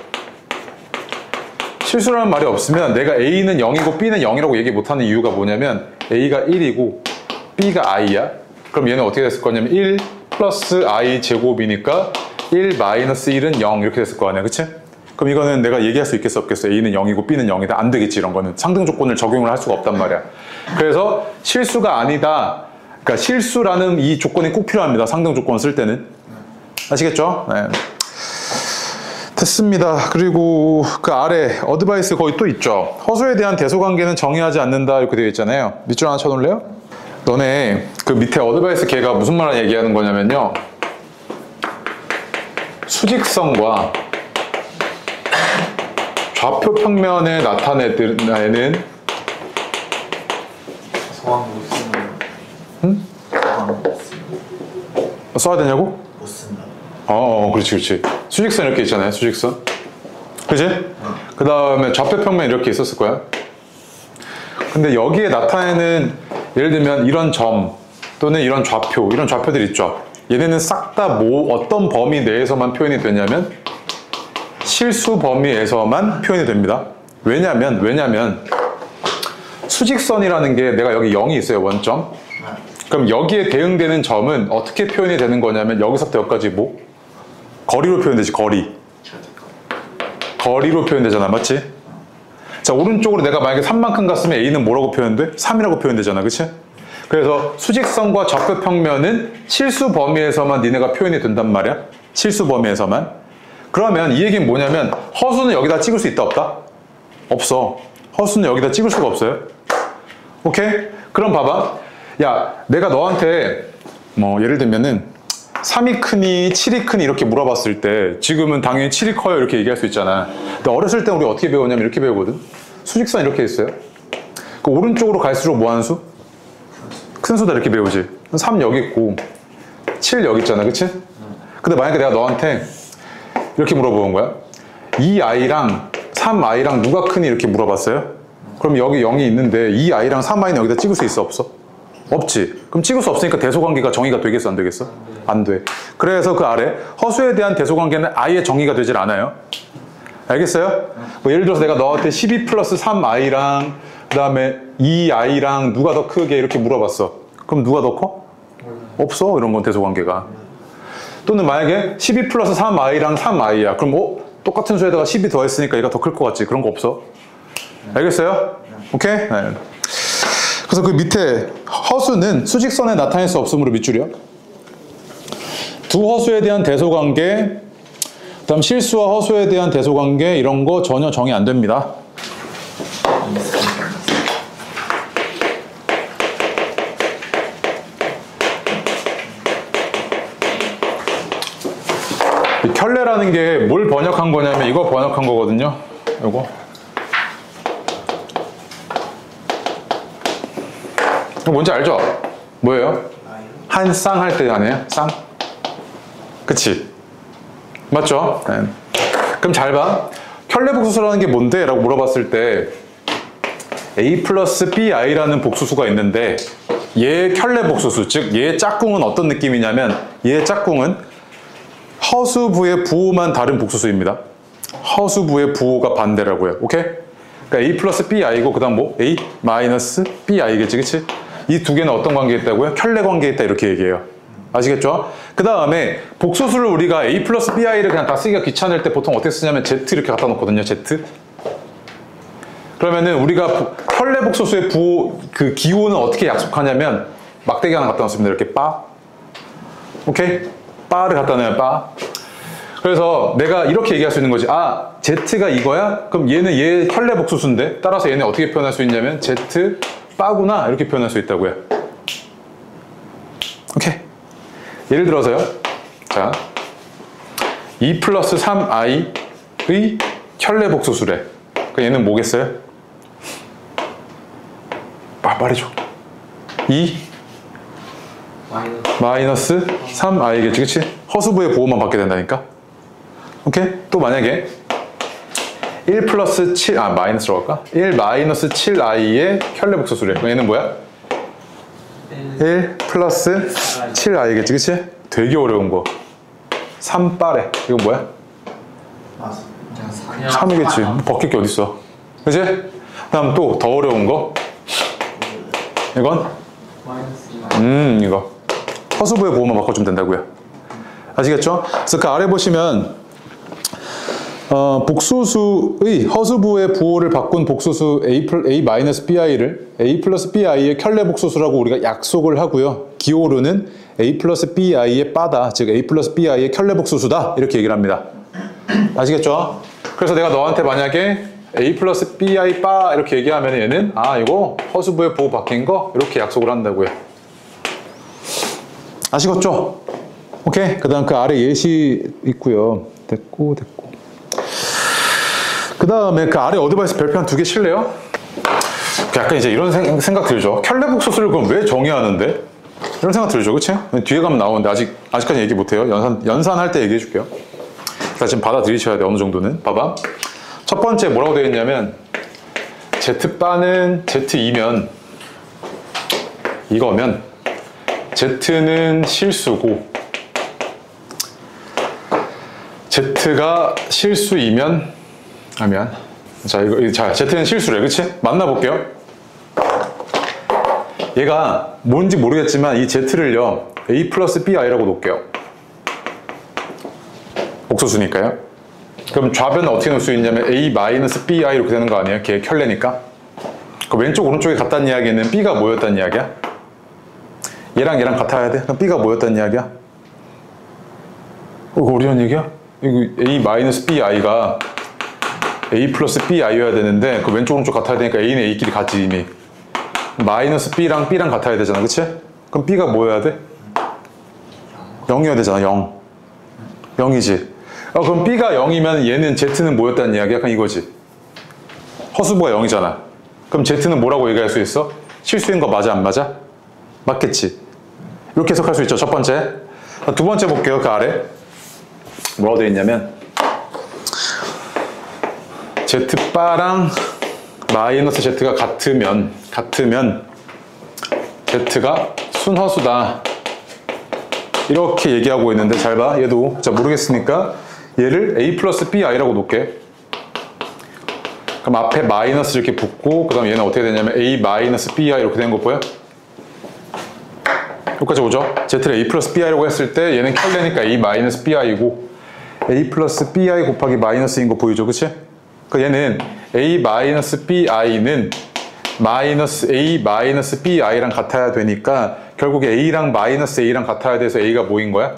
실수라는 말이 없으면 내가 A는 0이고 B는 0이라고 얘기 못하는 이유가 뭐냐면 A가 1이고 B가 i야. 그럼 얘는 어떻게 됐을 거냐면 1 플러스 i 제곱이니까 1 마이너스 1은 0 이렇게 됐을 거 아니야. 그치? 그럼 이거는 내가 얘기할 수 있겠어 없겠어? A는 0이고 B는 0이다. 안 되겠지. 이런 거는 상등 조건을 적용을 할 수가 없단 말이야. 그래서 실수가 아니다. 그러니까 실수라는 이 조건이 꼭 필요합니다. 상등 조건 쓸 때는. 아시겠죠? 네. 됐습니다. 그리고 그 아래 어드바이스 거기 또 있죠. 허수에 대한 대소관계는 정의하지 않는다 이렇게 되어 있잖아요. 밑줄 하나 쳐놓을래요? 너네 그 밑에 어드바이스 걔가 무슨 말을 얘기하는 거냐면요. 수직선과 좌표 평면에 나타내는 성함 못 쓰는. 응? 성함 못 쓰는. 써야 되냐고? 못 쓴다. 그렇지. 수직선 이렇게 있잖아요. 수직선. 그치? 그 다음에 좌표 평면 이렇게 있었을 거야. 근데 여기에 나타내는 예를 들면 이런 점 또는 이런 좌표, 이런 좌표들 있죠. 얘네는 싹 다 어떤 범위 내에서만 표현이 되냐면 실수 범위에서만 표현이 됩니다. 왜냐면 수직선이라는 게 내가 여기 0이 있어요. 원점. 그럼 여기에 대응되는 점은 어떻게 표현이 되는 거냐면 여기서부터 여기까지 뭐? 거리로 표현되지, 거리. 거리로 표현되잖아, 맞지? 자, 오른쪽으로 내가 만약에 3만큼 갔으면 A는 뭐라고 표현돼? 3이라고 표현되잖아, 그치? 그래서 수직선과 접교평면은 실수 범위에서만 니네가 표현이 된단 말이야. 실수 범위에서만. 그러면 이 얘기는 뭐냐면 허수는 여기다 찍을 수 있다, 없다? 없어. 허수는 여기다 찍을 수가 없어요. 오케이? 그럼 봐봐. 야, 내가 너한테 뭐 예를 들면은 3이 크니 7이 크니 이렇게 물어봤을 때 지금은 당연히 7이 커요 이렇게 얘기할 수 있잖아. 근데 어렸을 때 우리 어떻게 배우냐면 이렇게 배우거든. 수직선 이렇게 있어요. 그 오른쪽으로 갈수록 뭐 하는 수? 큰 수다 이렇게 배우지. 3 여기 있고 7 여기 있잖아, 그치? 근데 만약에 내가 너한테 이렇게 물어보는 거야. 2i랑 3i랑 누가 크니 이렇게 물어봤어요. 그럼 여기 0이 있는데 2i랑 3i는 여기다 찍을 수 있어, 없어? 없지. 그럼 찍을 수 없으니까 대소관계가 정의가 되겠어, 안 되겠어? 안 돼. 그래서 그 아래 허수에 대한 대소관계는 아예 정의가 되질 않아요. 알겠어요? 뭐 예를 들어서 내가 너한테 12 플러스 3i랑 그 다음에 2i랑 누가 더 크게 이렇게 물어봤어. 그럼 누가 더 커? 없어, 이런 건 대소관계가. 또는 만약에 12 플러스 3i랑 3i야. 그럼 똑같은 수에다가 10이 더했으니까 얘가 더 클 것 같지? 그런 거 없어. 알겠어요? 오케이? 네. 그래서 그 밑에 허수는 수직선에 나타낼 수 없으므로 밑줄이요. 두 허수에 대한 대소관계, 그 다음 실수와 허수에 대한 대소관계 이런 거 전혀 정의 안 됩니다. 이 켤레라는 게 뭘 번역한 거냐면 이거 번역한 거거든요. 이거 뭔지 알죠? 뭐예요? 한 쌍 할 때 아니에요? 쌍? 그치? 맞죠? 네. 그럼 잘 봐. 켤레 복수수라는 게 뭔데? 라고 물어봤을 때 A 플러스 BI라는 복수수가 있는데 얘 켤레 복수수, 즉 얘 짝꿍은 어떤 느낌이냐면 얘 짝꿍은 허수부의 부호만 다른 복수수입니다. 허수부의 부호가 반대라고요. 오케이? 그러니까 A 플러스 BI고 그 다음 뭐? A 마이너스 BI겠지, 그치? 이 두 개는 어떤 관계에 있다고요? 켤레 관계에 있다 이렇게 얘기해요. 아시겠죠? 그 다음에 복소수를 우리가 A 플러스 BI를 그냥 다 쓰기가 귀찮을 때 보통 어떻게 쓰냐면 Z 이렇게 갖다 놓거든요. Z. 그러면은 우리가 켤레 복소수의 부호, 그 기호는 어떻게 약속하냐면 막대기 하나 갖다 놓습니다. 이렇게 빠. 오케이? 빠를 갖다 놓으면 빠. 그래서 내가 이렇게 얘기할 수 있는 거지. 아, Z가 이거야? 그럼 얘는 얘 켤레 복소수인데 따라서 얘는 어떻게 표현할 수 있냐면 Z 빠구나 이렇게 표현할 수 있다고요. 오케이. 예를 들어서요. 자, 2 플러스 3i의 켤레 복소수래. 그럼 얘는 뭐겠어요? 말해줘. 2 마이너스 3i겠지, 그치? 허수부의 보호만 받게 된다니까. 오케이? 또 만약에 1 플러스 7, 마이너스로 할까? 1 마이너스 7i의 켤레 복소수래. 그럼 얘는 뭐야? 1 플러스 7i겠지, 그치? 되게 어려운 거. 3빠래. 이거 뭐야? 3이겠지. 벗길 게 어딨어. 그치? 그 다음 또 더 어려운 거. 이건? 이거. 허수부의 보호만 바꿔주면 된다고요. 아시겠죠? 그래서 그 아래 보시면 복소수의 허수부의 부호를 바꾼 복소수 A-BI를 A 플러스 BI의 켤레 복소수라고 우리가 약속을 하고요. 기호로는 A 플러스 BI의 빠다, 즉 A 플러스 BI의 켤레 복소수다 이렇게 얘기를 합니다. 아시겠죠? 그래서 내가 너한테 만약에 A 플러스 BI 빠 이렇게 얘기하면 얘는 이거 허수부의 부호 바뀐 거 이렇게 약속을 한다고요. 아시겠죠? 오케이. 그 다음 그 아래 예시 있고요. 됐고. 그 다음에 그 아래 어드바이스 별표 한 2개 칠래요? 약간 이제 이런 생각 들죠. 켤레 복소수를 그럼 왜 정의하는데? 이런 생각 들죠, 그치? 뒤에 가면 나오는데 아직까지 얘기 못해요. 연산할 때 얘기해 줄게요. 그러니까 지금 받아들이셔야 돼, 어느 정도는. 봐봐. 첫 번째 뭐라고 되어 있냐면 Z바는 Z2면 이거면 Z는 실수고 Z가 실수이면 자, Z는 실수래, 그치? 만나볼게요. 얘가 뭔지 모르겠지만 이 Z를요 A 플러스 BI라고 놓을게요. 복소수니까요. 그럼 좌변은 어떻게 놓을 수 있냐면 A-BI 이렇게 되는 거 아니에요? 걔 켤레니까. 그 왼쪽 오른쪽이 같다는 이야기는 B가 뭐였다는 이야기야? 얘랑 얘랑 같아야 돼? 그럼 B가 뭐였다는 이야기야? 이거 어려운 얘기야? 이거 A-BI가 A 플러스 BI여야 되는데 그 왼쪽 오른쪽 같아야 되니까 A는 A끼리 같지 이미. 마이너스 B랑 B랑 같아야 되잖아, 그치? 그럼 B가 뭐여야 돼? 0이어야 되잖아, 0. 0이지. 그럼 B가 0이면 얘는 Z는 뭐였다는 이야기야? 약간 이거지. 허수부가 0이잖아. 그럼 Z는 뭐라고 얘기할 수 있어? 실수인 거 맞아, 안 맞아? 맞겠지. 이렇게 해석할 수 있죠, 첫 번째. 두 번째 볼게요, 그 아래. 뭐라고 되어 있냐면 Z바랑 마이너스 Z가 같으면 Z가 순허수다. 이렇게 얘기하고 있는데 잘 봐. 얘도 자 모르겠으니까 얘를 A 플러스 BI라고 놓을게. 그럼 앞에 마이너스 이렇게 붙고 그 다음 얘는 어떻게 되냐면 A 마이너스 BI 이렇게 된 거 보여? 여기까지 오죠? Z를 A 플러스 BI라고 했을 때 얘는 켤레니까 A 마이너스 BI고 A 플러스 BI 곱하기 마이너스인 거 보이죠? 그치? 그러니까 얘는 A 마이너스 BI는 마이너스 A 마이너스 BI랑 같아야 되니까 결국에 A랑 마이너스 A랑 같아야 돼서 A가 뭐인 거야?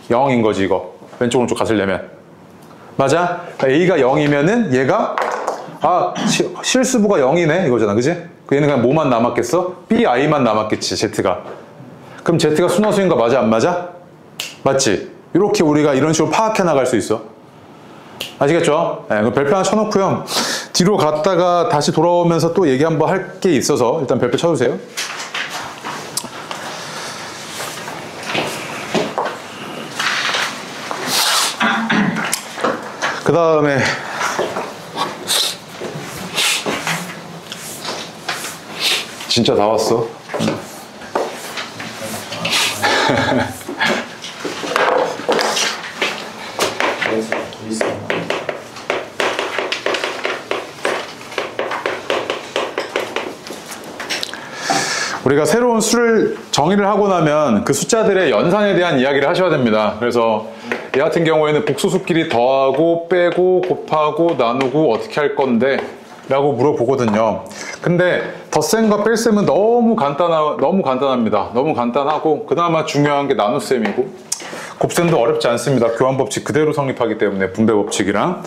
0인 거지 이거. 왼쪽 오른쪽 같으려면. 맞아? A가 0이면은 얘가 실수부가 0이네 이거잖아, 그지? 얘는 그냥 뭐만 남았겠어? BI만 남았겠지, Z가. 그럼 Z가 순허수인 거 맞아, 안 맞아? 맞지? 이렇게 우리가 이런 식으로 파악해 나갈 수 있어. 아시겠죠? 네, 별표 하나 쳐놓고요. 뒤로 갔다가 다시 돌아오면서 또 얘기 한번 할 게 있어서 일단 별표 쳐주세요. 그 다음에 진짜 다 왔어. 우리가 새로운 수를 정의를 하고 나면 그 숫자들의 연산에 대한 이야기를 하셔야 됩니다. 그래서 얘 같은 경우에는 복소수끼리 더하고 빼고 곱하고 나누고 어떻게 할 건데 라고 물어보거든요. 근데 덧셈과 뺄셈은 너무 간단합니다. 너무 간단하고 그나마 중요한 게 나눗셈이고 곱셈도 어렵지 않습니다. 교환법칙 그대로 성립하기 때문에 분배법칙이랑.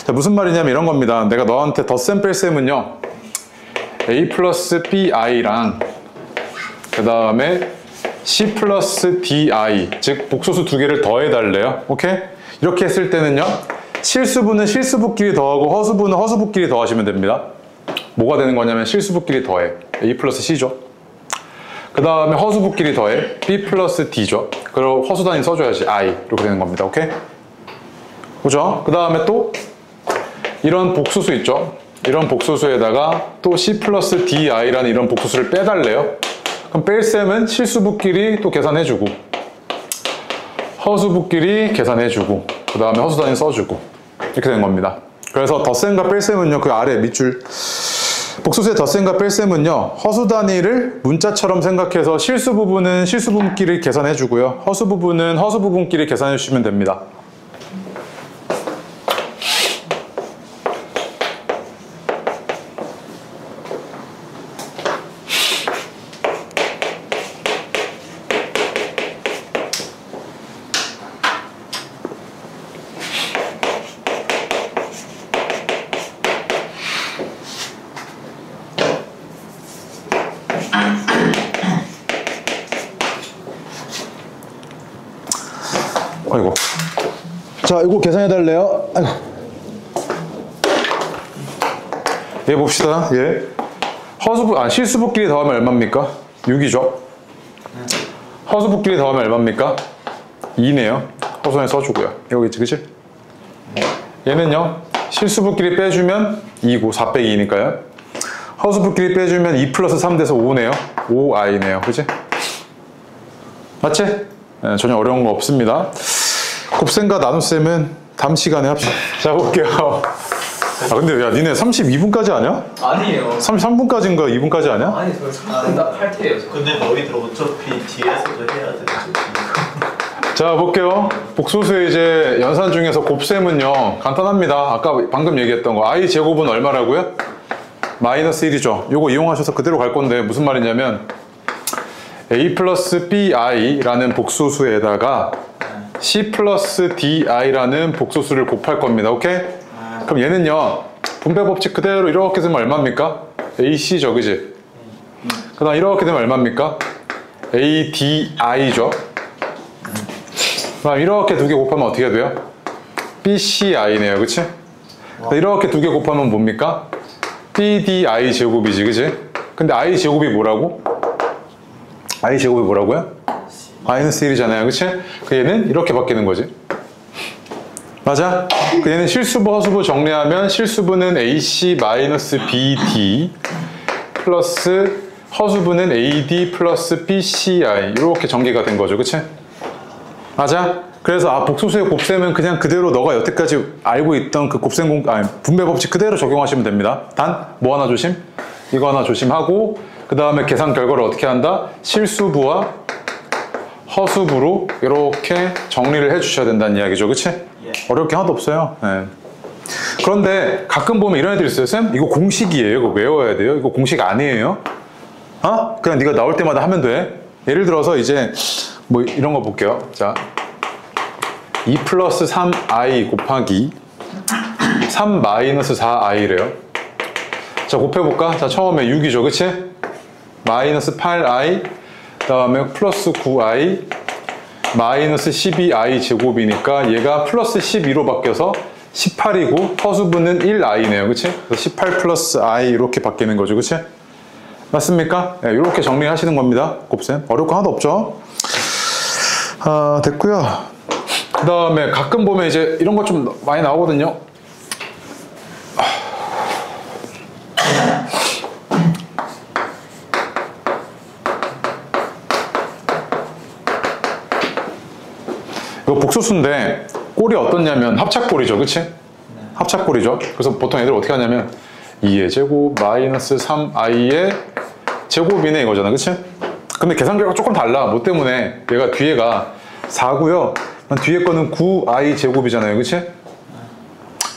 자, 무슨 말이냐면 이런 겁니다. 내가 너한테 덧셈 뺄셈은요 A 플러스 BI랑 그 다음에 C 플러스 DI 즉 복소수 두 개를 더해달래요. 오케이? 이렇게 했을 때는요 실수부는 실수부끼리 더하고 허수부는 허수부끼리 더하시면 됩니다. 뭐가 되는 거냐면 실수부끼리 더해 A 플러스 C죠. 그 다음에 허수부끼리 더해 B 플러스 D죠. 그리고 허수 단위 써줘야지 I 이렇게 되는 겁니다. 오케이? 그죠? 그 다음에 또 이런 복소수 있죠. 이런 복소수에다가 또 C 플러스 DI라는 이런 복소수를 빼달래요. 그럼 뺄셈은 실수부끼리 또 계산해주고 허수부끼리 계산해주고 그 다음에 허수 단위 써주고 이렇게 되는 겁니다. 그래서 덧셈과 뺄셈은요 그 아래 밑줄 복소수의 덧셈과 뺄셈은요 허수 단위를 문자처럼 생각해서 실수 부분은 실수 부분끼리 계산해주고요 허수 부분은 허수 부분끼리 계산해주시면 됩니다. 아이고. 자, 이거 계산해 달래요. 아이고. 얘 봅시다. 얘 실수부끼리 더하면 얼마입니까? 6이죠. 허수부끼리 더하면 얼마입니까? 2네요. 허수에 써주고요. 이거겠지, 그치? 얘는요. 실수부끼리 빼주면 2고 4 빼기 2니까요. 허수부끼리 빼주면 2 플러스 3 돼서 5네요. 5i네요. 그치? 맞지? 네, 전혀 어려운 거 없습니다. 곱셈과 나눗셈은 다음 시간에 합시다. 자, 볼게요. 아, 근데 야, 니네 32분까지 아냐? 아니에요. 33분까지인가 2분까지 아냐? 아니, 저 3분 다 8태예요. 근데 너희들 어차피 뒤에서도 해야 돼. 자, 볼게요. 복소수의 이제 연산 중에서 곱셈은요, 간단합니다. 아까 방금 얘기했던 거. i 제곱은 얼마라고요? 마이너스 1이죠. 요거 이용하셔서 그대로 갈 건데, 무슨 말이냐면, a 플러스 bi라는 복소수에다가 c 플러스 di라는 복소수를 곱할 겁니다. 오케이? 그럼 얘는요, 분배 법칙 그대로 이렇게 되면 얼마입니까? ac죠, 그지? 그 다음 이렇게 되면 얼마입니까? adi죠. 그럼 이렇게 두 개 곱하면 어떻게 돼요? bci네요, 그치? 이렇게 두 개 곱하면 뭡니까? bdi 제곱이지, 그치? 근데 i 제곱이 뭐라고? i 제곱이 뭐라고요? 마이너스 1이잖아요, 그치? 그 얘는 이렇게 바뀌는 거지. 맞아? 그 얘는 실수부, 허수부 정리하면 실수부는 ac 마이너스 bd 플러스 허수부는 ad 플러스 bci 이렇게 전개가 된 거죠, 그치? 맞아? 그래서 복소수의 곱셈은 그냥 그대로 너가 여태까지 알고 있던 그 분배 법칙 그대로 적용하시면 됩니다. 단 뭐 하나 조심? 이거 하나 조심하고 그 다음에 계산 결과를 어떻게 한다? 실수부와 허수부로 이렇게 정리를 해주셔야 된다는 이야기죠, 그치? 어려울 게 하나도 없어요. 네. 그런데 가끔 보면 이런 애들 있어요. 쌤, 이거 공식이에요. 이거 외워야 돼요. 이거 공식 아니에요. 그냥 네가 나올 때마다 하면 돼. 예를 들어서 이제 뭐 이런 거 볼게요. 자, 2 플러스 3i 곱하기 3 마이너스 4i래요. 자, 곱해볼까? 자, 처음에 6이죠, 그치? 마이너스 8i, 그 다음에 플러스 9i, 마이너스 12i 제곱이니까 얘가 플러스 12로 바뀌어서 18이고 허수부는 1i네요, 그치? 그래서 18 플러스 i 이렇게 바뀌는 거죠, 그치? 맞습니까? 네, 이렇게 정리하시는 겁니다. 곱셈. 어려울 거 하나도 없죠? 됐고요. 그 다음에 가끔 보면 이제 이런 거 좀 많이 나오거든요. 이거 복소수인데 꼴이 어떻냐면 합착꼴이죠, 그치? 합착꼴이죠. 그래서 보통 애들 어떻게 하냐면 2의 제곱 마이너스 3i의 제곱이네 이거잖아, 그치? 근데 계산 결과가 조금 달라. 뭐 때문에? 얘가 뒤에가 4고요 뒤에 거는 9i 제곱이잖아요, 그치?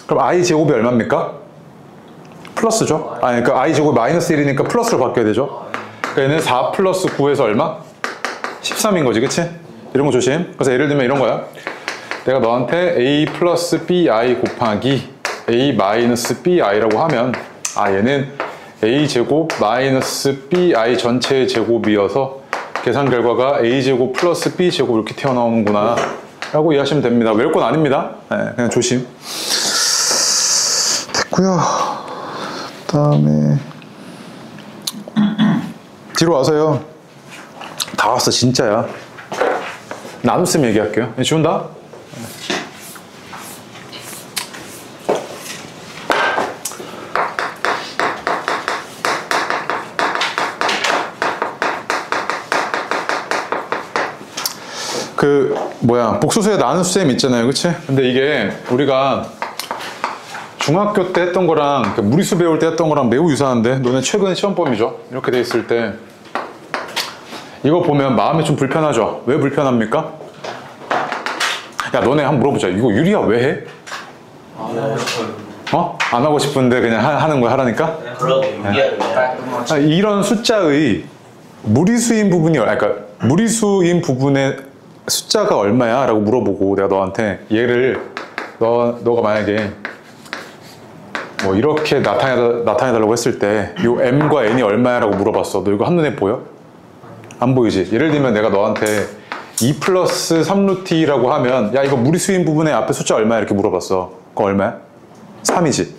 그럼 i 제곱이 얼마입니까? 플러스죠? 그러니까 i 제곱이 마이너스 1이니까 플러스로 바뀌어야 되죠. 그러니까 얘는 4 플러스 9에서 얼마? 13인 거지, 그치? 이런 거 조심. 그래서 예를 들면 이런 거야. 내가 너한테 a 플러스 bi 곱하기 a 마이너스 bi라고 하면 얘는 a 제곱 마이너스 bi 전체의 제곱이어서 계산 결과가 a 제곱 플러스 b 제곱 이렇게 튀어나오는구나 라고 이해하시면 됩니다. 외울 건 아닙니다. 네, 그냥 조심. 됐고요. 그 다음에 뒤로 와서요. 다 왔어, 진짜야. 나눗셈 얘기할게요. 지운다? 복소수의 나눗셈 있잖아요, 그치? 근데 이게 우리가 중학교 때 했던 거랑 무리수 배울 때 했던 거랑 매우 유사한데 너네 최근 시험범위죠? 이렇게 돼 있을 때 이거 보면 마음이 좀 불편하죠? 왜 불편합니까? 야, 너네 한번 물어보자. 이거 유리야 왜 해? 안 하고 싶은데 그냥 하는 거야, 하라니까? 이런 숫자의 무리수인 부분이, 그러니까 무리수인 부분의 숫자가 얼마야? 라고 물어보고 내가 너한테 얘를 너가 만약에 뭐 이렇게 나타내달라고 했을 때 요 m과 n이 얼마야? 라고 물어봤어. 너 이거 한눈에 보여? 안 보이지? 예를 들면 내가 너한테 2 플러스 3루t라고 하면 야, 이거 무리수인 부분의 앞에 숫자 얼마야? 이렇게 물어봤어. 그거 얼마야? 3이지.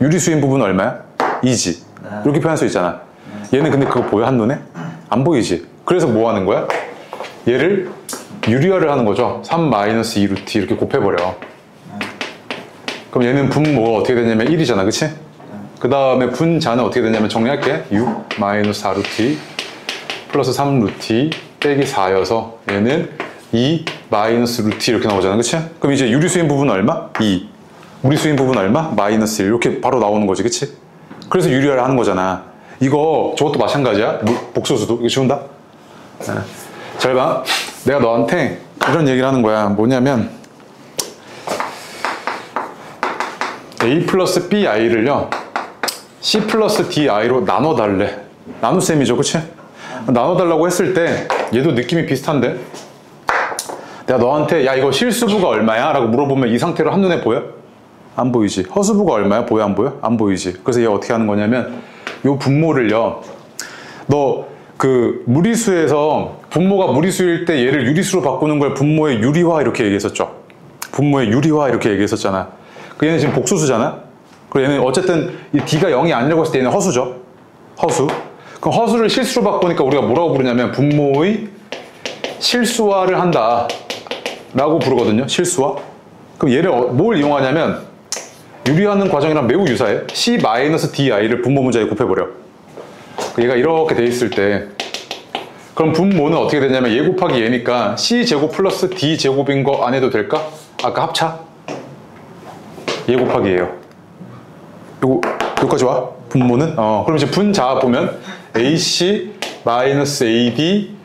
유리수인 부분은 얼마야? 2지. 이렇게 표현할 수 있잖아. 얘는 근데 그거 보여? 한눈에? 안 보이지. 그래서 뭐 하는 거야? 얘를 유리화를 하는 거죠. 3-2루t 이렇게 곱해버려. 그럼 얘는 분모가 어떻게 되냐면 1이잖아, 그치? 그 다음에 분자는 어떻게 되냐면 정리할게. 6-4루t 플러스 3루t 빼기 4여서 얘는 2-루t 이렇게 나오잖아, 그치? 그럼 이제 유리수인 부분은 얼마? 2. 무리수인 부분은 얼마? 마이너스 1. 이렇게 바로 나오는 거지, 그치? 그래서 유리화를 하는 거잖아. 저것도 마찬가지야. 복소수도. 이거 지운다? 잘 봐. 내가 너한테 이런 얘기를 하는 거야. 뭐냐면 A 플러스 BI를요 C 플러스 DI로 나눠달래. 나눗셈이죠, 그치? 나눠달라고 했을 때 얘도 느낌이 비슷한데, 내가 너한테 야 이거 실수부가 얼마야? 라고 물어보면 이 상태로 한눈에 보여? 안 보이지. 허수부가 얼마야? 보여 안 보여? 안 보이지. 그래서 얘가 어떻게 하는 거냐면 요 분모를요, 너 그 무리수에서 분모가 무리수일 때 얘를 유리수로 바꾸는 걸 분모의 유리화 이렇게 얘기했었죠. 분모의 유리화 이렇게 얘기했었잖아. 그 얘는 지금 복수수잖아. 그리고 얘는 어쨌든 이 D가 0이 아니라고 했을 때 얘는 허수죠. 허수. 그럼 허수를 실수로 바꾸니까 우리가 뭐라고 부르냐면 분모의 실수화를 한다 라고 부르거든요. 실수화. 그럼 얘를 뭘 이용하냐면 유리하는 과정이랑 매우 유사해. C-DI를 분모 문자에 곱해버려. 얘가 이렇게 돼 있을 때 그럼 분모는 어떻게 되냐면 얘 곱하기 얘니까 C제곱 플러스 D제곱인 거 안 해도 될까? 아까 합차 얘 곱하기 얘요. 여기까지 와? 분모는? 그럼 이제 분자 보면 AC 마이너스 AD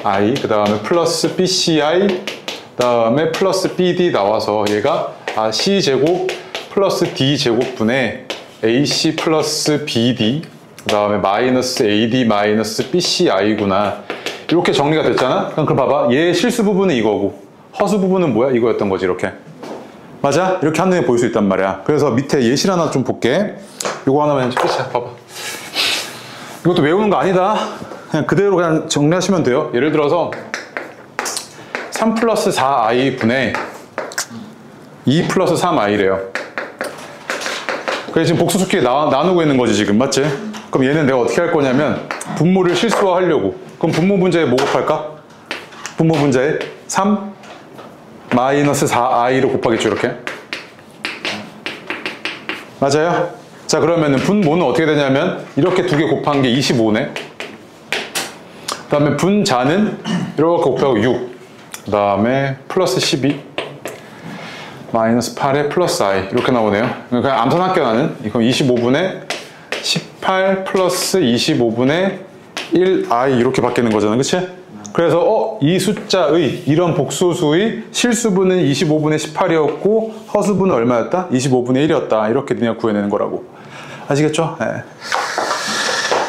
I 그 다음에 플러스 BCI 그 다음에 플러스 BD 나와서 얘가 C제곱 플러스 D제곱분의 AC 플러스 BD 그 다음에 마이너스 AD 마이너스 BCI구나. 이렇게 정리가 됐잖아? 그럼 봐봐. 얘 실수 부분은 이거고 허수 부분은 뭐야? 이거였던 거지. 이렇게. 맞아? 이렇게 한눈에 보일 수 있단 말이야. 그래서 밑에 예시를 하나 좀 볼게. 이거 하나만 끝이야. 봐봐. 이것도 외우는 거 아니다. 그냥 그대로 그냥 정리하시면 돼요. 예를 들어서 3 플러스 4i 분의 2 플러스 3i래요. 그래서 지금 복수수끼리 나누고 있는 거지 지금. 맞지? 그럼 얘는 내가 어떻게 할 거냐면 분모를 실수화하려고. 그럼 분모 분자에 뭐 곱할까? 분모 분자에 3 마이너스 4i로 곱하겠죠. 이렇게. 맞아요? 자 그러면은 분모는 어떻게 되냐면 이렇게 두 개 곱한 게 25네. 그 다음에 분자는 이렇게 곱하고 6. 그 다음에 플러스 12 마이너스 8에 플러스 i 이렇게 나오네요. 그냥 암산할게요 나는. 그럼 25분의 18 플러스 25분의 1i 이렇게 바뀌는 거잖아. 그치? 그래서 이 숫자의 이런 복소수의 실수분은 25분의 18이었고 허수분은 얼마였다? 25분의 1이었다. 이렇게 그냥 구해내는 거라고. 아시겠죠? 네.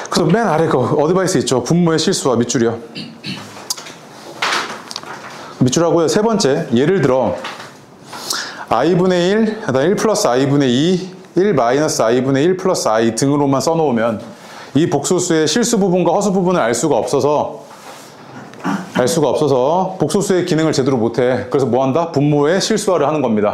그래서 맨 아래 거 어드바이스 있죠. 분모의 실수와 밑줄이요. 밑줄하고요. 세 번째 예를 들어 i분의 1, 그다음 1 플러스 i분의 2, 1 마이너스 i분의 1 플러스 i 등으로만 써놓으면 이 복소수의 실수 부분과 허수 부분을 알 수가 없어서 복소수의 기능을 제대로 못해. 그래서 뭐 한다? 분모의 실수화를 하는 겁니다.